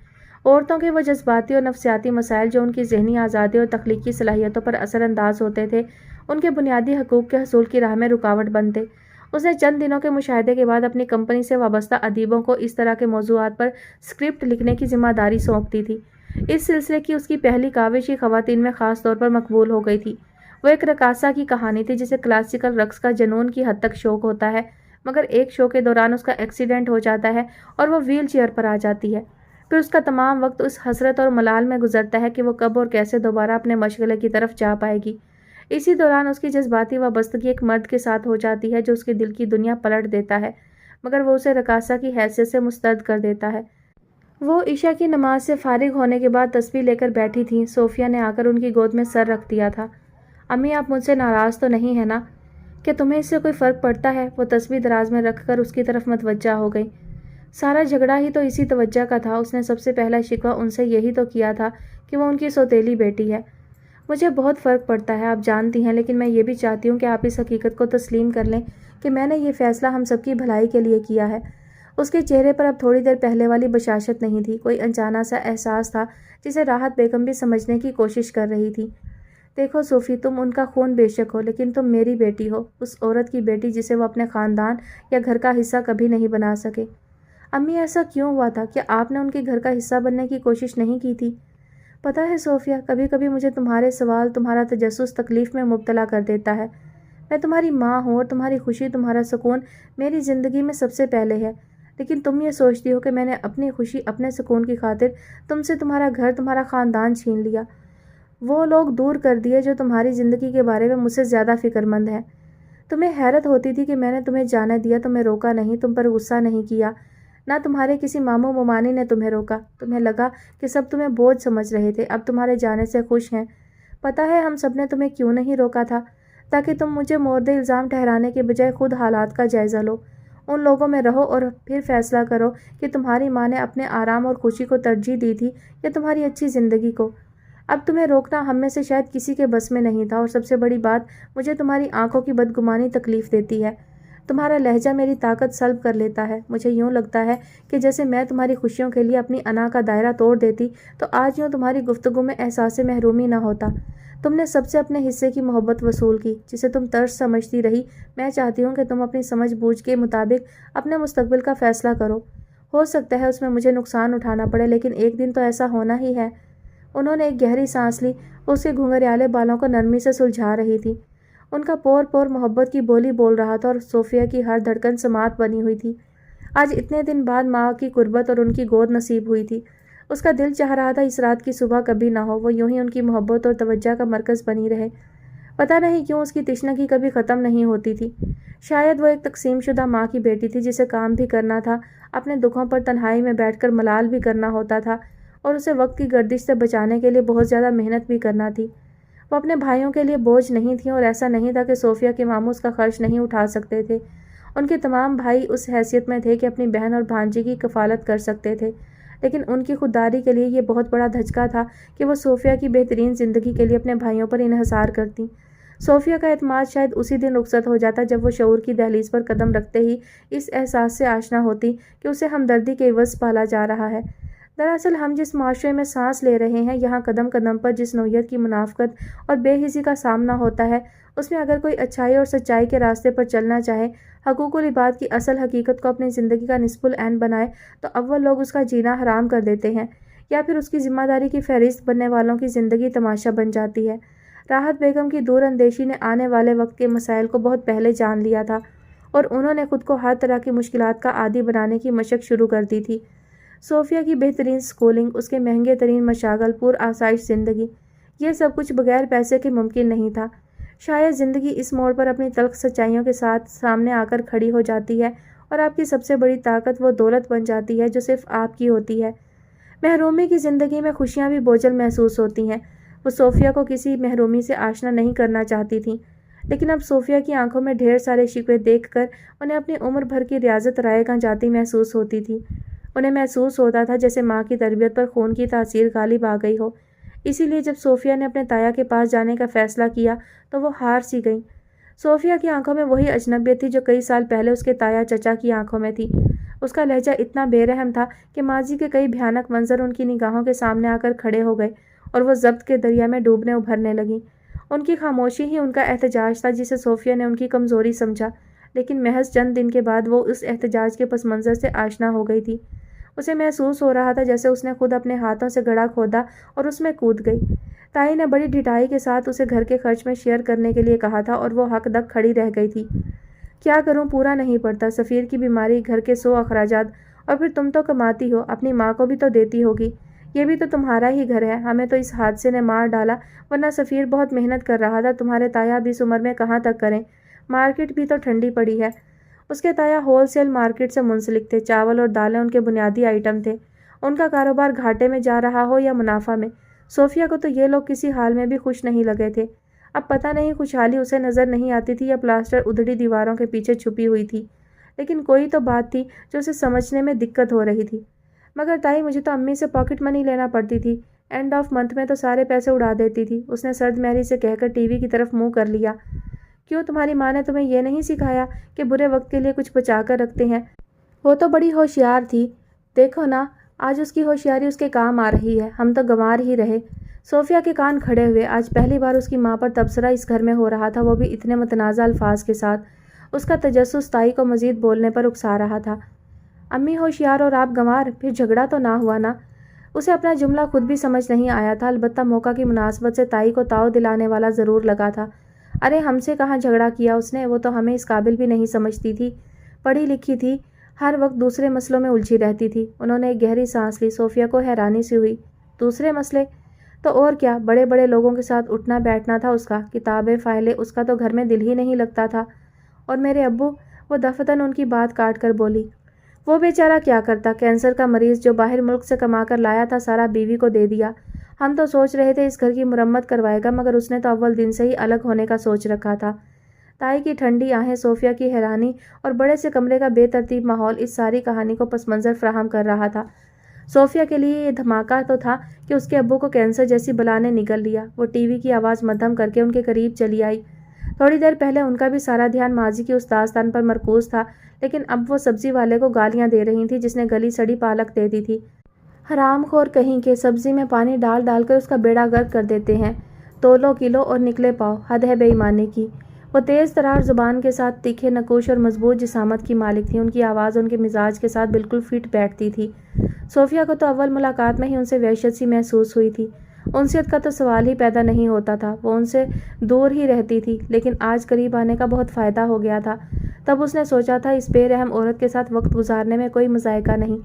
عورتوں کے وہ جذباتی اور نفسیاتی مسائل جو ان کی ذہنی آزادی اور تخلیقی صلاحیتوں پر اثر انداز ہوتے تھے، ان کے بنیادی حقوق کے حصول کی راہ میں رکاوٹ بنتے۔ اس نے چند دنوں کے مشاہدے کے بعد اپنی کمپنی سے وابستہ ادیبوں کو اس طرح کے موضوعات پر اسکرپٹ لکھنے کی ذمہ داری سونپ دی تھی۔ اس سلسلے کی اس کی پہلی کاوش ہی خواتین میں خاص طور پر مقبول ہو گئی تھی۔ وہ ایک رقاصہ کی کہانی تھی جسے کلاسیکل رقص کا جنون کی حد تک شوق ہوتا ہے، مگر ایک شو کے دوران اس کا ایکسیڈنٹ ہو جاتا ہے اور وہ ویل چیئر پر آ جاتی ہے۔ پھر اس کا تمام وقت اس حسرت اور ملال میں گزرتا ہے کہ وہ کب اور کیسے دوبارہ اپنے مشغلے کی طرف جا پائے گی۔ اسی دوران اس کی جذباتی وابستگی ایک مرد کے ساتھ ہو جاتی ہے جو اس کے دل کی دنیا پلٹ دیتا ہے، مگر وہ اسے رقاصہ کی حیثیت سے مسترد کر دیتا ہے۔ وہ عشاء کی نماز سے فارغ ہونے کے بعد تسبیح لے کر بیٹھی تھیں۔ صوفیہ نے آ کر ان کی گود میں سر رکھ دیا تھا۔ امی، آپ مجھ سے ناراض تو نہیں ہے نا؟ کیا تمہیں اس سے کوئی فرق پڑتا ہے؟ وہ تسبیح دراز میں رکھ کر اس کی طرف متوجہ ہو گئی۔ سارا جھگڑا ہی تو اسی توجہ کا تھا۔ اس نے سب سے پہلا شکوہ ان سے یہی تو کیا تھا کہ وہ ان کی سوتیلی بیٹی ہے۔ مجھے بہت فرق پڑتا ہے، آپ جانتی ہیں، لیکن میں یہ بھی چاہتی ہوں کہ آپ اس حقیقت کو تسلیم کر لیں کہ میں نے یہ فیصلہ ہم سب کی بھلائی کے لیے کیا ہے۔ اس کے چہرے پر اب تھوڑی دیر پہلے والی بشاشت نہیں تھی، کوئی انجانا سا احساس تھا جسے راحت بیگم بھی سمجھنے کی کوشش کر رہی تھی۔ دیکھو صوفی، تم ان کا خون بے شک ہو، لیکن تم میری بیٹی ہو، اس عورت کی بیٹی جسے وہ اپنے خاندان یا گھر کا حصہ کبھی نہیں بنا سکے۔ امی، ایسا کیوں ہوا تھا؟ کیا آپ نے ان کے گھر کا حصہ بننے کی کوشش نہیں کی تھی؟ پتہ ہے صوفیہ، کبھی کبھی مجھے تمہارے سوال، تمہارا تجسس تکلیف میں مبتلا کر دیتا ہے۔ میں تمہاری ماں ہوں اور تمہاری خوشی، تمہارا سکون میری زندگی میں سب سے پہلے ہے، لیکن تم یہ سوچتی ہو کہ میں نے اپنی خوشی، اپنے سکون کی خاطر تم سے تمہارا گھر، تمہارا خاندان چھین لیا، وہ لوگ دور کر دیے جو تمہاری زندگی کے بارے میں مجھ سے زیادہ فکر مند ہیں۔ تمہیں حیرت ہوتی تھی کہ میں نے تمہیں جانے دیا، تمہیں روکا نہیں، تم پر غصہ نہیں کیا، نہ تمہارے کسی ماموں ممانی نے تمہیں روکا۔ تمہیں لگا کہ سب تمہیں بوجھ سمجھ رہے تھے، اب تمہارے جانے سے خوش ہیں۔ پتہ ہے ہم سب نے تمہیں کیوں نہیں روکا تھا؟ تاکہ تم مجھے مورد الزام ٹھہرانے کے بجائے خود حالات کا جائزہ لو، ان لوگوں میں رہو اور پھر فیصلہ کرو کہ تمہاری ماں نے اپنے آرام اور خوشی کو ترجیح دی تھی یا تمہاری اچھی زندگی کو۔ اب تمہیں روکنا ہم میں سے شاید کسی کے بس میں نہیں تھا، اور سب سے بڑی بات، مجھے تمہاری آنکھوں کی بدگمانی تکلیف دیتی ہے۔ تمہارا لہجہ میری طاقت سلب کر لیتا ہے۔ مجھے یوں لگتا ہے کہ جیسے میں تمہاری خوشیوں کے لیے اپنی انا کا دائرہ توڑ دیتی تو آج یوں تمہاری گفتگو میں احساس محرومی نہ ہوتا۔ تم نے سب سے اپنے حصے کی محبت وصول کی، جسے تم طرز سمجھتی رہی۔ میں چاہتی ہوں کہ تم اپنی سمجھ بوجھ کے مطابق اپنے مستقبل کا فیصلہ کرو۔ ہو سکتا ہے اس میں مجھے نقصان اٹھانا پڑے، لیکن ایک دن تو ایسا ہونا ہی ہے۔ انہوں نے ایک گہری سانس لی. وہ اس کے گھنگریالے بالوں کو نرمی سے سلجھا رہی تھی. ان کا پور پور محبت کی بولی بول رہا تھا اور صوفیہ کی ہر دھڑکن سماعت بنی ہوئی تھی. آج اتنے دن بعد ماں کی قربت اور ان کی گود نصیب ہوئی تھی. اس کا دل چاہ رہا تھا اس رات کی صبح کبھی نہ ہو، وہ یوں ہی ان کی محبت اور توجہ کا مرکز بنی رہے. پتہ نہیں کیوں اس کی تشنگی کبھی ختم نہیں ہوتی تھی. شاید وہ ایک تقسیم شدہ ماں کی بیٹی تھی جسے کام بھی کرنا تھا، اپنے دکھوں پر تنہائی میں بیٹھ کر ملال بھی کرنا ہوتا تھا، اور اسے وقت کی گردش سے بچانے کے لیے بہت زیادہ محنت بھی کرنا تھی. وہ اپنے بھائیوں کے لیے بوجھ نہیں تھی، اور ایسا نہیں تھا کہ صوفیہ کے ماموں اس کا خرچ نہیں اٹھا سکتے تھے. ان کے تمام بھائی اس حیثیت میں تھے کہ اپنی بہن اور بھانجی کی کفالت کر سکتے تھے، لیکن ان کی خودداری کے لیے یہ بہت بڑا دھچکا تھا کہ وہ صوفیہ کی بہترین زندگی کے لیے اپنے بھائیوں پر انحصار کرتیں. صوفیہ کا اعتماد شاید اسی دن رخصت ہو جاتا جب وہ شعور کی دہلیز پر قدم رکھتے ہی اس احساس سے آشنا ہوتی کہ اسے ہمدردی کے عوض پالا جا رہا ہے. دراصل ہم جس معاشرے میں سانس لے رہے ہیں، یہاں قدم قدم پر جس نوعیت کی منافقت اور بے حسی کا سامنا ہوتا ہے، اس میں اگر کوئی اچھائی اور سچائی کے راستے پر چلنا چاہے، حقوق العباد کی اصل حقیقت کو اپنی زندگی کا نصف العین بنائے، تو اول لوگ اس کا جینا حرام کر دیتے ہیں، یا پھر اس کی ذمہ داری کی فہرست بننے والوں کی زندگی تماشا بن جاتی ہے. راحت بیگم کی دور اندیشی نے آنے والے وقت کے مسائل کو بہت پہلے جان لیا تھا، اور انہوں نے خود کو ہر طرح کی مشکلات کا عادی بنانے کی مشق شروع کر دی تھی. صوفیہ کی بہترین سکولنگ، اس کے مہنگے ترین مشاغل، پر آسائش زندگی، یہ سب کچھ بغیر پیسے کے ممکن نہیں تھا. شاید زندگی اس موڑ پر اپنی تلخ سچائیوں کے ساتھ سامنے آ کر کھڑی ہو جاتی ہے، اور آپ کی سب سے بڑی طاقت وہ دولت بن جاتی ہے جو صرف آپ کی ہوتی ہے. محرومی کی زندگی میں خوشیاں بھی بوجھل محسوس ہوتی ہیں. وہ صوفیہ کو کسی محرومی سے آشنا نہیں کرنا چاہتی تھیں، لیکن اب صوفیہ کی آنکھوں میں ڈھیر سارے شکوے دیکھ کر انہیں اپنی عمر بھر کی ریاضت رائگاں جاتی محسوس ہوتی تھی. انہیں محسوس ہوتا تھا جیسے ماں کی تربیت پر خون کی تاثیر غالب آ گئی ہو. اسی لیے جب صوفیہ نے اپنے تایا کے پاس جانے کا فیصلہ کیا تو وہ ہار سی گئیں. صوفیہ کی آنکھوں میں وہی اجنبیت تھی جو کئی سال پہلے اس کے تایا چچا کی آنکھوں میں تھی. اس کا لہجہ اتنا بے رحم تھا کہ ماضی کے کئی بھیانک منظر ان کی نگاہوں کے سامنے آ کر کھڑے ہو گئے، اور وہ ضبط کے دریا میں ڈوبنے ابھرنے لگیں. ان کی خاموشی ہی ان کا احتجاج تھا جسے صوفیہ نے ان کی کمزوری سمجھا، لیکن محض چند دن کے بعد وہ اس احتجاج کے پس منظر سے آشنا ہو گئی تھی. اسے محسوس ہو رہا تھا جیسے اس نے خود اپنے ہاتھوں سے گڑھا کھودا اور اس میں کود گئی. تائی نے بڑی ڈھٹائی کے ساتھ اسے گھر کے خرچ میں شیئر کرنے کے لیے کہا تھا، اور وہ حق دک کھڑی رہ گئی تھی. کیا کروں، پورا نہیں پڑتا، سفیر کی بیماری، گھر کے 100 اخراجات، اور پھر تم تو کماتی ہو، اپنی ماں کو بھی تو دیتی ہوگی. یہ بھی تو تمہارا ہی گھر ہے. ہمیں تو اس حادثے نے مار ڈالا، ورنہ سفیر بہت محنت کر رہا تھا. تمہارے تایا اب اس عمر میں کہاں تک کریں، مارکیٹ بھی تو ٹھنڈی پڑی ہے. اس کے تایا ہول سیل مارکیٹ سے منسلک تھے. چاول اور دالیں ان کے بنیادی آئٹم تھے. ان کا کاروبار گھاٹے میں جا رہا ہو یا منافع میں، صوفیہ کو تو یہ لوگ کسی حال میں بھی خوش نہیں لگے تھے. اب پتہ نہیں خوشحالی اسے نظر نہیں آتی تھی یا پلاسٹر ادھڑی دیواروں کے پیچھے چھپی ہوئی تھی، لیکن کوئی تو بات تھی جو اسے سمجھنے میں دقت ہو رہی تھی. مگر تائی، مجھے تو امی سے پاکٹ منی لینا پڑتی تھی، اینڈ آف منتھ میں تو سارے پیسے اڑا دیتی تھی. اس نے سرد مہری سے کہہ کر ٹی وی کی طرف منہ کر لیا. کیوں، تمہاری ماں نے تمہیں یہ نہیں سکھایا کہ برے وقت کے لیے کچھ بچا کر رکھتے ہیں؟ وہ تو بڑی ہوشیار تھی، دیکھو نا آج اس کی ہوشیاری اس کے کام آ رہی ہے. ہم تو گنوار ہی رہے. صوفیہ کے کان کھڑے ہوئے. آج پہلی بار اس کی ماں پر تبصرہ اس گھر میں ہو رہا تھا، وہ بھی اتنے متنازع الفاظ کے ساتھ. اس کا تجسس تائی کو مزید بولنے پر اکسا رہا تھا. امی ہوشیار اور آپ گنوار، پھر جھگڑا تو نہ ہوا نا؟ اسے اپنا جملہ خود بھی سمجھ نہیں آیا تھا، البتہ موقع کی مناسبت سے تائی کو تاؤ دلانے والا ضرور لگا تھا. ارے ہم سے کہاں جھگڑا کیا اس نے، وہ تو ہمیں اس قابل بھی نہیں سمجھتی تھی. پڑھی لکھی تھی، ہر وقت دوسرے مسئلوں میں الجھی رہتی تھی. انہوں نے ایک گہری سانس لی. صوفیہ کو حیرانی سی ہوئی. دوسرے مسئلے؟ تو اور کیا، بڑے بڑے لوگوں کے ساتھ اٹھنا بیٹھنا تھا اس کا. کتابیں، فائلیں، اس کا تو گھر میں دل ہی نہیں لگتا تھا. اور میرے ابو؟ وہ دفتن ان کی بات کاٹ کر بولی. وہ بیچارہ کیا کرتا، کینسر کا مریض جو باہر ملک سے کما کر لایا تھا سارا بیوی کو دے دیا. ہم تو سوچ رہے تھے اس گھر کی مرمت کروائے گا، مگر اس نے تو اول دن سے ہی الگ ہونے کا سوچ رکھا تھا. تائی کی ٹھنڈی آہیں، صوفیہ کی حیرانی اور بڑے سے کمرے کا بے ترتیب ماحول اس ساری کہانی کو پس منظر فراہم کر رہا تھا. صوفیہ کے لیے یہ دھماکہ تو تھا کہ اس کے ابو کو کینسر جیسی بلا نے نگل لیا. وہ ٹی وی کی آواز مدھم کر کے ان کے قریب چلی آئی. تھوڑی دیر پہلے ان کا بھی سارا دھیان ماضی کی اس داستان پر مرکوز تھا، لیکن اب وہ سبزی والے کو گالیاں دے رہی تھی جس نے گلی سڑی پالک دے دی تھی. حرام خور کہیں کے، سبزی میں پانی ڈال ڈال کر اس کا بیڑا غرق کر دیتے ہیں. تولو کلو اور نکلے پاؤ، حد ہے بے ایمانی کی. وہ تیز ترار زبان کے ساتھ تیکھے نکوش اور مضبوط جسامت کی مالک تھی. ان کی آواز ان کے مزاج کے ساتھ بالکل فٹ بیٹھتی تھی. صوفیہ کو تو اول ملاقات میں ہی ان سے وحشت سی محسوس ہوئی تھی. انسیت کا تو سوال ہی پیدا نہیں ہوتا تھا، وہ ان سے دور ہی رہتی تھی، لیکن آج قریب آنے کا بہت فائدہ ہو گیا تھا۔ تب اس نے سوچا تھا اس بے رحم عورت کے ساتھ وقت گزارنے میں کوئی مذائقہ نہیں۔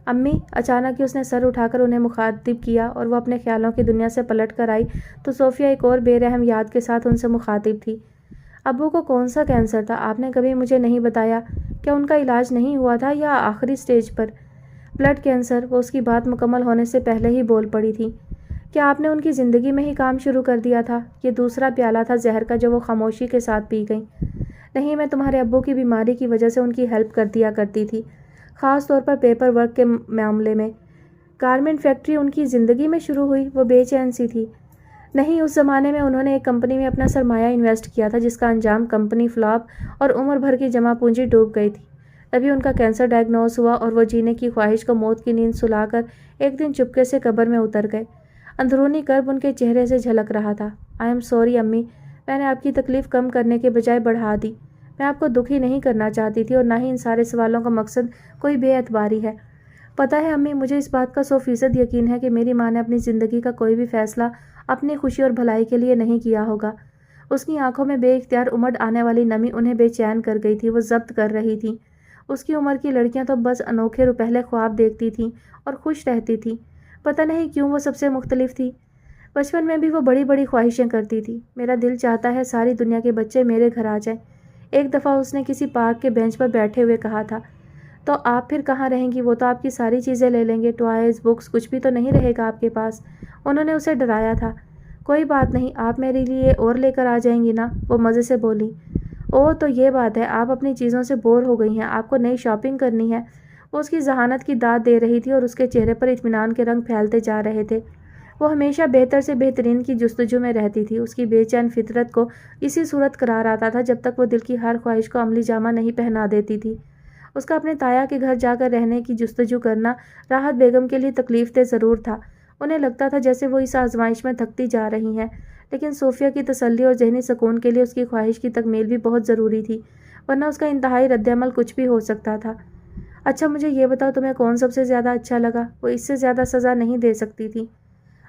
امی، اچانک ہی اس نے سر اٹھا کر انہیں مخاطب کیا اور وہ اپنے خیالوں کی دنیا سے پلٹ کر آئی تو صوفیہ ایک اور بے رحم یاد کے ساتھ ان سے مخاطب تھی۔ ابو کو کون سا کینسر تھا؟ آپ نے کبھی مجھے نہیں بتایا۔ کیا ان کا علاج نہیں ہوا تھا یا آخری سٹیج پر؟ بلڈ کینسر، وہ اس کی بات مکمل ہونے سے پہلے ہی بول پڑی تھی۔ کیا آپ نے ان کی زندگی میں ہی کام شروع کر دیا تھا؟ یہ دوسرا پیالہ تھا زہر کا جو وہ خاموشی کے ساتھ پی گئیں۔ نہیں، میں تمہارے ابو کی بیماری کی وجہ سے ان کی ہیلپ کر دیا کرتی تھی، خاص طور پر پیپر ورک کے معاملے میں۔ گارمنٹ فیکٹری ان کی زندگی میں شروع ہوئی؟ وہ بے چین سی تھی۔ نہیں، اس زمانے میں انہوں نے ایک کمپنی میں اپنا سرمایہ انویسٹ کیا تھا جس کا انجام کمپنی فلاپ اور عمر بھر کی جمع پونجی ڈوب گئی تھی۔ تبھی ان کا کینسر ڈائگنوز ہوا اور وہ جینے کی خواہش کو موت کی نیند سلا کر ایک دن چپکے سے قبر میں اتر گئے۔ اندرونی کرب ان کے چہرے سے جھلک رہا تھا۔ آئی ایم سوری امی، میں نے آپ کی تکلیف کم کرنے کے بجائے بڑھا دی۔ میں آپ کو دکھی نہیں کرنا چاہتی تھی اور نہ ہی ان سارے سوالوں کا مقصد کوئی بے اعتباری ہے۔ پتہ ہے امی، مجھے اس بات کا 100% یقین ہے کہ میری ماں نے اپنی زندگی کا کوئی بھی فیصلہ اپنی خوشی اور بھلائی کے لیے نہیں کیا ہوگا۔ اس کی آنکھوں میں بے اختیار امڑ آنے والی نمی انہیں بے چین کر گئی تھی، وہ ضبط کر رہی تھی۔ اس کی عمر کی لڑکیاں تو بس انوکھے روپہلے خواب دیکھتی تھیں اور خوش رہتی تھیں۔ پتہ نہیں کیوں وہ سب سے مختلف تھی۔ بچپن میں بھی وہ بڑی بڑی خواہشیں کرتی تھی۔ میرا دل چاہتا ہے ساری دنیا کے بچے میرے گھر آ جائیں، ایک دفعہ اس نے کسی پارک کے بینچ پر بیٹھے ہوئے کہا تھا۔ تو آپ پھر کہاں رہیں گی؟ وہ تو آپ کی ساری چیزیں لے لیں گے، ٹوائز، بکس، کچھ بھی تو نہیں رہے گا آپ کے پاس۔ انہوں نے اسے ڈرایا تھا۔ کوئی بات نہیں، آپ میرے لیے اور لے کر آ جائیں گی نا، وہ مزے سے بولی۔ اوہ، تو یہ بات ہے، آپ اپنی چیزوں سے بور ہو گئی ہیں، آپ کو نئی شاپنگ کرنی ہے۔ وہ اس کی ذہانت کی داد دے رہی تھی اور اس کے چہرے پر اطمینان کے رنگ پھیلتے جا رہے تھے۔ وہ ہمیشہ بہتر سے بہترین کی جستجو میں رہتی تھی۔ اس کی بے چین فطرت کو اسی صورت قرار آتا تھا جب تک وہ دل کی ہر خواہش کو عملی جامہ نہیں پہنا دیتی تھی۔ اس کا اپنے تایا کے گھر جا کر رہنے کی جستجو کرنا راحت بیگم کے لیے تکلیف دہ ضرور تھا۔ انہیں لگتا تھا جیسے وہ اس آزمائش میں تھکتی جا رہی ہیں، لیکن صوفیہ کی تسلی اور ذہنی سکون کے لیے اس کی خواہش کی تکمیل بھی بہت ضروری تھی، ورنہ اس کا انتہائی رد عمل کچھ بھی ہو سکتا تھا۔ اچھا مجھے یہ بتاؤ، تمہیں کون سب سے زیادہ اچھا لگا؟ وہ اس سے زیادہ سزا نہیں دے سکتی تھی۔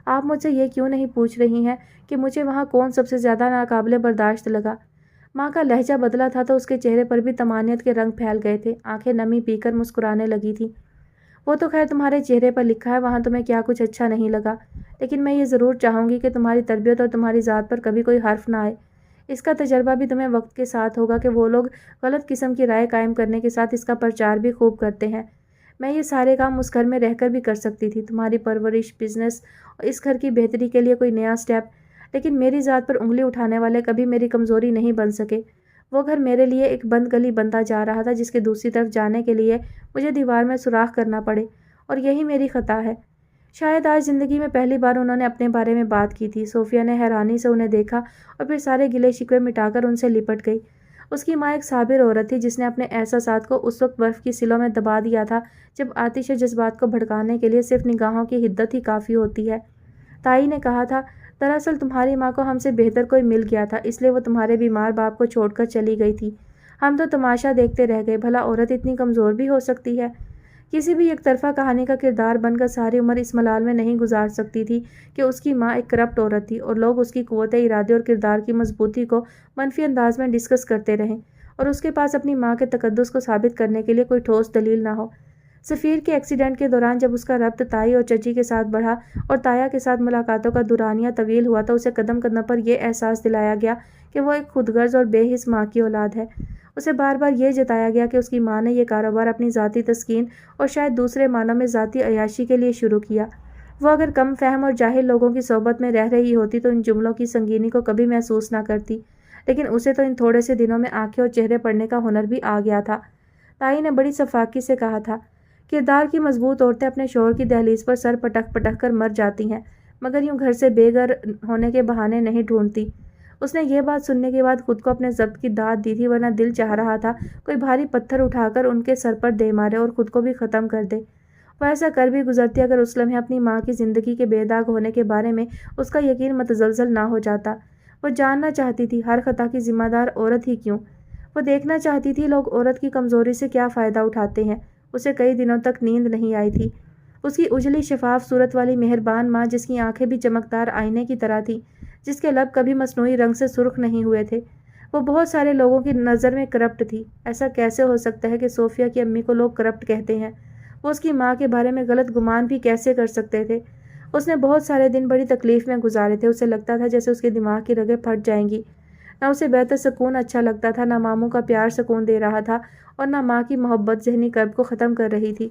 آپ مجھ سے یہ کیوں نہیں پوچھ رہی ہیں کہ مجھے وہاں کون سب سے زیادہ ناقابل برداشت لگا؟ ماں کا لہجہ بدلا تھا تو اس کے چہرے پر بھی طمانینت کے رنگ پھیل گئے تھے، آنکھیں نمی پی کر مسکرانے لگی تھی۔ وہ تو خیر تمہارے چہرے پر لکھا ہے وہاں تمہیں کیا کچھ اچھا نہیں لگا، لیکن میں یہ ضرور چاہوں گی کہ تمہاری تربیت اور تمہاری ذات پر کبھی کوئی حرف نہ آئے۔ اس کا تجربہ بھی تمہیں وقت کے ساتھ ہوگا کہ وہ لوگ غلط قسم کی رائے قائم کرنے کے ساتھ اس کا پرچار بھی خوب کرتے ہیں۔ میں یہ سارے کام اس گھر میں رہ کر بھی کر سکتی تھی، تمہاری پرورش، بزنس اور اس گھر کی بہتری کے لیے کوئی نیا سٹیپ، لیکن میری ذات پر انگلی اٹھانے والے کبھی میری کمزوری نہیں بن سکے۔ وہ گھر میرے لیے ایک بند گلی بنتا جا رہا تھا جس کے دوسری طرف جانے کے لیے مجھے دیوار میں سوراخ کرنا پڑے، اور یہی میری خطا ہے۔ شاید آج زندگی میں پہلی بار انہوں نے اپنے بارے میں بات کی تھی۔ صوفیہ نے حیرانی سے انہیں دیکھا اور پھر سارے گلے شکوے مٹا کر ان سے لپٹ گئی۔ اس کی ماں ایک صابر عورت تھی جس نے اپنے احساسات کو اس وقت برف کی سلوں میں دبا دیا تھا جب آتش جذبات کو بھڑکانے کے لیے صرف نگاہوں کی حدت ہی کافی ہوتی ہے۔ تائی نے کہا تھا، دراصل تمہاری ماں کو ہم سے بہتر کوئی مل گیا تھا، اس لیے وہ تمہارے بیمار باپ کو چھوڑ کر چلی گئی تھی۔ ہم تو تماشا دیکھتے رہ گئے۔ بھلا عورت اتنی کمزور بھی ہو سکتی ہے؟ کسی بھی ایک طرفہ کہانی کا کردار بن کر ساری عمر اس ملال میں نہیں گزار سکتی تھی کہ اس کی ماں ایک کرپٹ عورت تھی اور لوگ اس کی قوت ارادے اور کردار کی مضبوطی کو منفی انداز میں ڈسکس کرتے رہیں اور اس کے پاس اپنی ماں کے تقدس کو ثابت کرنے کے لیے کوئی ٹھوس دلیل نہ ہو۔ سفیر کے ایکسیڈنٹ کے دوران جب اس کا ربط تائی اور چچی کے ساتھ بڑھا اور تایا کے ساتھ ملاقاتوں کا دورانیہ طویل ہوا تو اسے قدم قدم پر یہ احساس دلایا گیا کہ وہ ایک خود غرض اور بے حس ماں کی اولاد ہے۔ اسے بار بار یہ جتایا گیا کہ اس کی ماں نے یہ کاروبار اپنی ذاتی تسکین اور شاید دوسرے معنوں میں ذاتی عیاشی کے لیے شروع کیا۔ وہ اگر کم فہم اور جاہل لوگوں کی صحبت میں رہ رہی ہوتی تو ان جملوں کی سنگینی کو کبھی محسوس نہ کرتی، لیکن اسے تو ان تھوڑے سے دنوں میں آنکھیں اور چہرے پڑھنے کا ہنر بھی آ گیا تھا۔ تائی نے بڑی شفاقی سے کہا تھا، کردار کی مضبوط عورتیں اپنے شوہر کی دہلیز پر سر پٹک پٹک کر مر جاتی ہیں، مگر یوں گھر سے بے گھر ہونے کے بہانے نہیں ڈھونڈتی۔ اس نے یہ بات سننے کے بعد خود کو اپنے ضبط کی داد دی تھی، ورنہ دل چاہ رہا تھا کوئی بھاری پتھر اٹھا کر ان کے سر پر دے مارے اور خود کو بھی ختم کر دے۔ وہ ایسا کر بھی گزرتی اگر اس لمحے اپنی ماں کی زندگی کے بے داغ ہونے کے بارے میں اس کا یقین متزلزل نہ ہو جاتا۔ وہ جاننا چاہتی تھی ہر خطا کی ذمہ دار عورت ہی کیوں۔ وہ دیکھنا چاہتی تھی لوگ عورت کی کمزوری سے کیا فائدہ اٹھاتے ہیں۔ اسے کئی دنوں تک نیند نہیں آئی تھی۔ اس کی اجلی شفاف صورت والی مہربان ماں، جس کی آنکھیں بھی چمکدار آئینے کی طرح تھیں، جس کے لب کبھی مصنوعی رنگ سے سرخ نہیں ہوئے تھے، وہ بہت سارے لوگوں کی نظر میں کرپٹ تھی۔ ایسا کیسے ہو سکتا ہے کہ صوفیہ کی امی کو لوگ کرپٹ کہتے ہیں؟ وہ اس کی ماں کے بارے میں غلط گمان بھی کیسے کر سکتے تھے؟ اس نے بہت سارے دن بڑی تکلیف میں گزارے تھے۔ اسے لگتا تھا جیسے اس کے دماغ کی رگیں پھٹ جائیں گی۔ نہ اسے بہتر سکون اچھا لگتا تھا، نہ ماموں کا پیار سکون دے رہا تھا، اور نہ ماں کی محبت ذہنی کرب کو ختم کر رہی تھی۔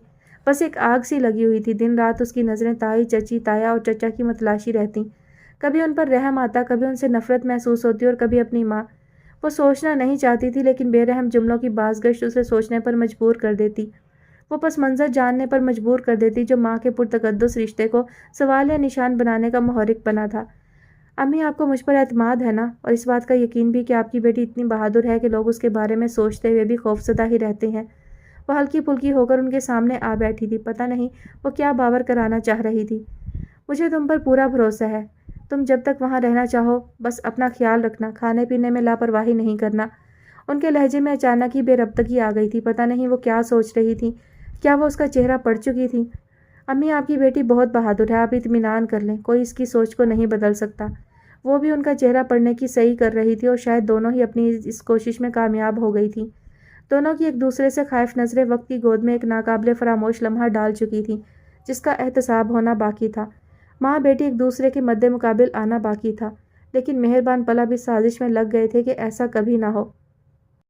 بس ایک آگ سی لگی ہوئی تھی۔ دن رات اس کی نظریں تائی، چچی، تایا اور چچا کی متلاشی رہتیں۔ کبھی ان پر رحم آتا، کبھی ان سے نفرت محسوس ہوتی، اور کبھی اپنی ماں۔ وہ سوچنا نہیں چاہتی تھی، لیکن بے رحم جملوں کی بازگشت اسے سوچنے پر مجبور کر دیتی۔ وہ پس منظر جاننے پر مجبور کر دیتی جو ماں کے پرتقدس رشتے کو سوال یا نشان بنانے کا محرک بنا تھا۔ امی، آپ کو مجھ پر اعتماد ہے نا؟ اور اس بات کا یقین بھی کہ آپ کی بیٹی اتنی بہادر ہے کہ لوگ اس کے بارے میں سوچتے ہوئے بھی خوفزدہ ہی رہتے ہیں۔ وہ ہلکی پھلکی ہو کر ان کے سامنے آ بیٹھی تھی۔ پتہ نہیں وہ کیا باور کرانا چاہ رہی تھی۔ مجھے تم پر پورا بھروسہ ہے۔ تم جب تک وہاں رہنا چاہو، بس اپنا خیال رکھنا، کھانے پینے میں لاپرواہی نہیں کرنا۔ ان کے لہجے میں اچانک ہی بے ربطگی آ گئی تھی۔ پتہ نہیں وہ کیا سوچ رہی تھی۔ کیا وہ اس کا چہرہ پڑھ چکی تھی؟ امی، آپ کی بیٹی بہت بہادر ہے، آپ اطمینان کر لیں، کوئی اس کی سوچ کو نہیں بدل سکتا۔ وہ بھی ان کا چہرہ پڑھنے کی صحیح کر رہی تھی، اور شاید دونوں ہی اپنی اس کوشش میں کامیاب ہو گئی تھیں۔ دونوں کی ایک دوسرے سے خائف نظریں وقت کی گود میں ایک ناقابل فراموش لمحہ ڈال چکی تھیں، جس کا احتساب ہونا باقی تھا۔ ماں بیٹی ایک دوسرے کے مد مقابل آنا باقی تھا، لیکن مہربان پل اب اس سازش میں لگ گئے تھے کہ ایسا کبھی نہ ہو۔